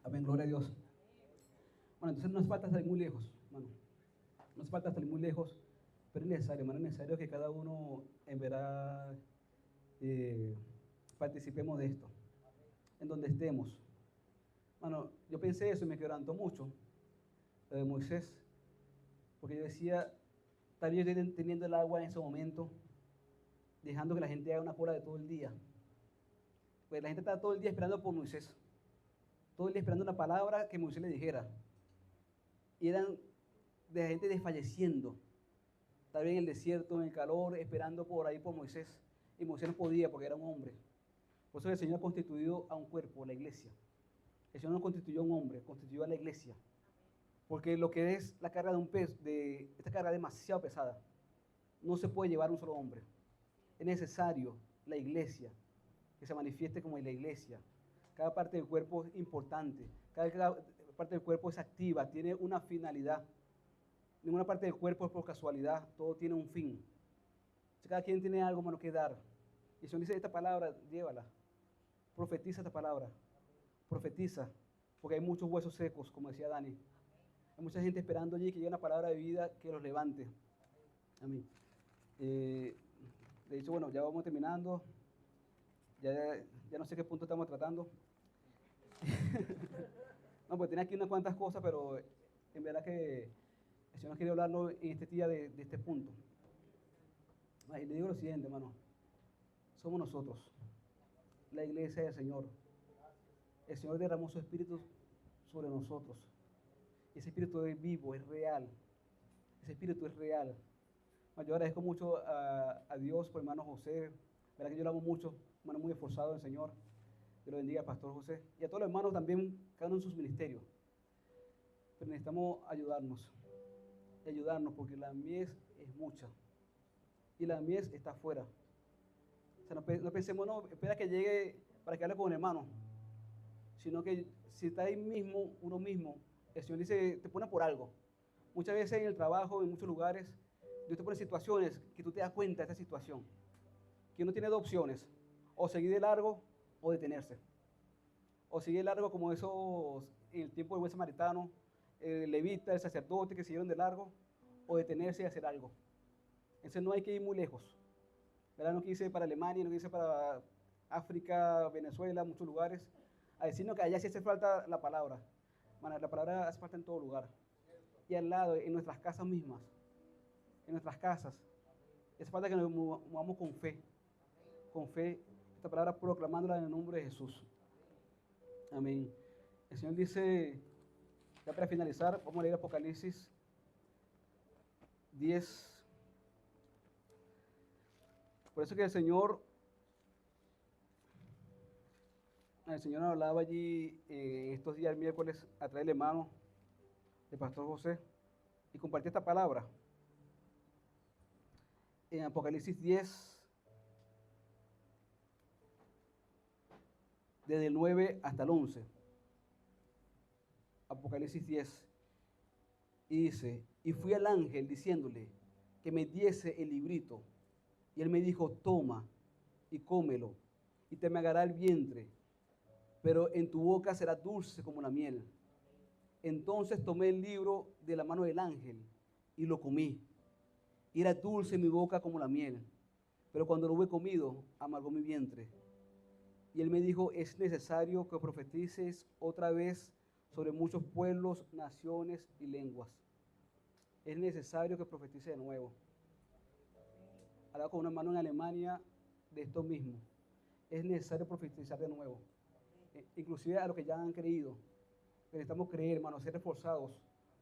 Amén, gloria a Dios. Bueno, entonces no hace falta salir muy lejos, hermano. No hace falta salir muy lejos, pero es necesario, hermano, es necesario que cada uno en verdad participemos de esto, en donde estemos. Bueno, yo pensé eso y me quebrantó mucho, lo de Moisés, porque yo decía, tal vez yo teniendo el agua en ese momento, dejando que la gente haga una cola de todo el día. Pues la gente estaba todo el día esperando por Moisés, todo el día esperando una palabra que Moisés le dijera. Y eran de la gente desfalleciendo, tal vez en el desierto, en el calor, esperando por ahí por Moisés. Y Moisés no podía porque era un hombre. Por eso el Señor ha constituido a un cuerpo, la iglesia. El Señor no constituyó a un hombre, constituyó a la iglesia. Porque lo que es la carga de un pez, esta carga demasiado pesada, no se puede llevar un solo hombre. Es necesario la iglesia, que se manifieste como la iglesia. Cada parte del cuerpo es importante, cada parte del cuerpo es activa, tiene una finalidad. Ninguna parte del cuerpo es por casualidad, todo tiene un fin. Cada quien tiene algo, hermano, que dar. Y el Señor dice, esta palabra, llévala. Profetiza esta palabra. Profetiza, porque hay muchos huesos secos, como decía Dani. Hay mucha gente esperando allí que llegue una palabra de vida que los levante. Amén. De hecho, bueno, ya vamos terminando. Ya no sé qué punto estamos tratando. No, pues tenía aquí unas cuantas cosas, pero en verdad que el Señor quiere hablarnos en este día de este punto. Y le digo lo siguiente, hermano. Somos nosotros, la iglesia del Señor. El Señor derramó su espíritu sobre nosotros. Ese espíritu es vivo, es real. Ese espíritu es real. Yo agradezco mucho a Dios por hermano José. Verdad que yo lo amo mucho, hermano muy esforzado en el Señor. Dios lo bendiga, Pastor José. Y a todos los hermanos también, cada uno en sus ministerios. Pero necesitamos ayudarnos, porque la mies es mucha. Y la mies está afuera. O sea, no pensemos, no, espera que llegue para que hable con el hermano. Sino que si está ahí mismo, uno mismo, el Señor dice, te pone por algo. Muchas veces en el trabajo, en muchos lugares, Dios te pone situaciones que tú te das cuenta de esta situación. Que uno tiene dos opciones, o seguir de largo o detenerse. O seguir de largo como esos en el tiempo del buen samaritano, el levita, el sacerdote que siguieron de largo, o detenerse y hacer algo. Entonces no hay que ir muy lejos. ¿Verdad? No quise para Alemania, no quise para África, Venezuela, muchos lugares, a decirnos que allá sí hace falta la palabra. Bueno, la palabra hace falta en todo lugar. Y al lado, en nuestras casas mismas, en nuestras casas, hace falta que nos movamos con fe, esta palabra proclamándola en el nombre de Jesús. Amén. El Señor dice, ya para finalizar, vamos a leer Apocalipsis 10. Por eso que el Señor nos hablaba allí estos días, el miércoles, a través del hermano, del Pastor José, y compartí esta palabra. En Apocalipsis 10, desde el 9 hasta el 11. Apocalipsis 10. Y dice, y fui al ángel diciéndole que me diese el librito. Y él me dijo, toma y cómelo, y te magará el vientre, pero en tu boca será dulce como la miel. Entonces tomé el libro de la mano del ángel y lo comí. Y era dulce en mi boca como la miel, pero cuando lo hube comido, amargó mi vientre. Y él me dijo, es necesario que profetices otra vez sobre muchos pueblos, naciones y lenguas. Es necesario que profetice de nuevo. Hablaba con un hermano en Alemania de esto mismo. Es necesario profetizar de nuevo. Inclusive a los que ya han creído. Necesitamos creer, hermanos, ser reforzados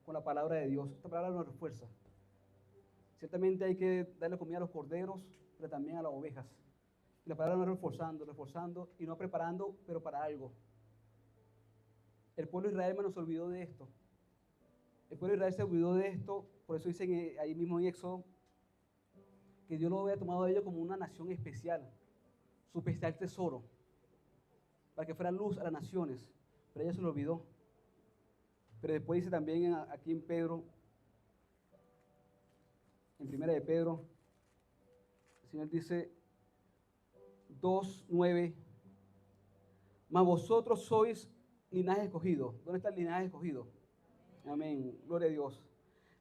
con la palabra de Dios. Esta palabra nos refuerza. Ciertamente hay que darle comida a los corderos, pero también a las ovejas. Y la palabra nos reforzando y no preparando, pero para algo. El pueblo de Israel, hermanos, se olvidó de esto. El pueblo de Israel se olvidó de esto, por eso dicen ahí mismo en Éxodo, que Dios lo había tomado a ellos como una nación especial, su especial tesoro, para que fuera luz a las naciones, pero ella se lo olvidó. Pero después dice también aquí en Pedro, en primera de Pedro, el Señor dice 2:9, mas vosotros sois linaje escogido. ¿Dónde está el linaje escogido? Amén, gloria a Dios.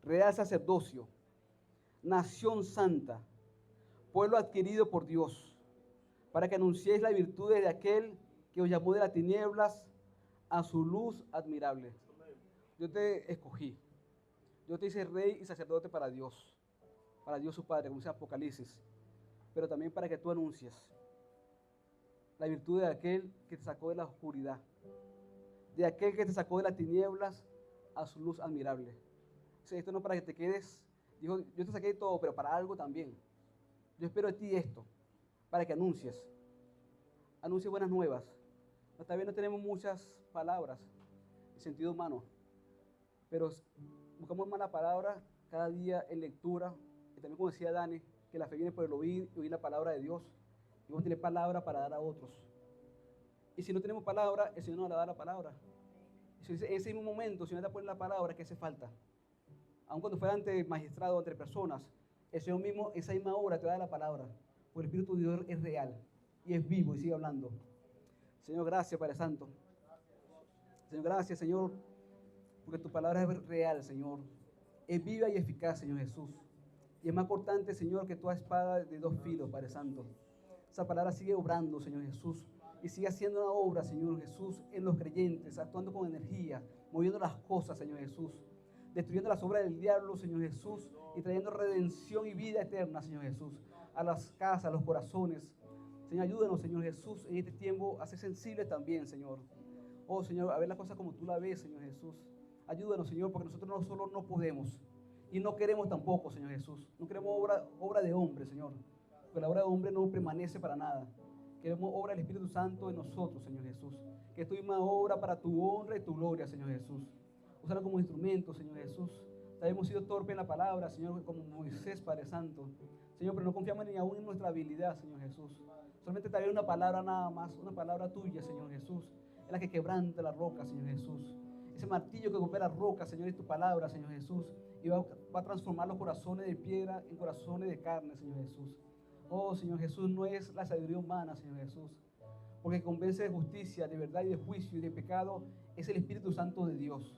Real sacerdocio, nación santa, pueblo adquirido por Dios, para que anunciéis las virtudes de aquel que os llamó de las tinieblas a su luz admirable. Yo te escogí, yo te hice rey y sacerdote para Dios su Padre, como dice Apocalipsis, pero también para que tú anuncies la virtud de aquel que te sacó de la oscuridad, de aquel que te sacó de las tinieblas a su luz admirable. O sea, esto no es para que te quedes, dijo, yo te saqué de todo, pero para algo también. Yo espero de ti esto, para que anuncies buenas nuevas. Tal vez no tenemos muchas palabras en sentido humano, pero buscamos más la palabra cada día en lectura, y también como decía Dani, que la fe viene por el oír y oír la palabra de Dios, y vamos a tener palabra para dar a otros. Y si no tenemos palabra, el Señor nos va a dar la palabra. Y en ese mismo momento, el Señor te pone la palabra que hace falta. Aun cuando fue ante magistrado, ante personas, el Señor mismo, esa misma hora te da la palabra, porque el Espíritu de Dios es real, y es vivo, y sigue hablando. Señor, gracias, Padre Santo. Señor, gracias, Señor, porque tu palabra es real, Señor. Es viva y eficaz, Señor Jesús. Y es más cortante, Señor, que toda espada de dos filos, Padre Santo. Esa palabra sigue obrando, Señor Jesús. Y sigue haciendo una obra, Señor Jesús, en los creyentes, actuando con energía, moviendo las cosas, Señor Jesús. Destruyendo las obras del diablo, Señor Jesús, y trayendo redención y vida eterna, Señor Jesús. a las casas, a los corazones. Señor, ayúdanos, Señor Jesús, en este tiempo a ser sensibles también, Señor. Oh, Señor, a ver las cosas como tú las ves, Señor Jesús. Ayúdanos, Señor, porque nosotros no solo no podemos y no queremos tampoco, Señor Jesús. No queremos obra de hombre, Señor, porque la obra de hombre no permanece para nada. Queremos obra del Espíritu Santo en nosotros, Señor Jesús. Que tu misma obra para tu honra y tu gloria, Señor Jesús. Úsala como instrumento, Señor Jesús. Hemos sido torpes en la palabra, Señor, como Moisés, Padre Santo. Señor, pero no confiamos ni aún en nuestra habilidad, Señor Jesús. Solamente traer una palabra nada más, una palabra tuya, Señor Jesús. Es la que quebranta la roca, Señor Jesús. Ese martillo que golpea la roca, Señor, es tu palabra, Señor Jesús. Y va a transformar los corazones de piedra en corazones de carne, Señor Jesús. Oh, Señor Jesús, no es la sabiduría humana, Señor Jesús. Porque convence de justicia, de verdad y de juicio y de pecado es el Espíritu Santo de Dios.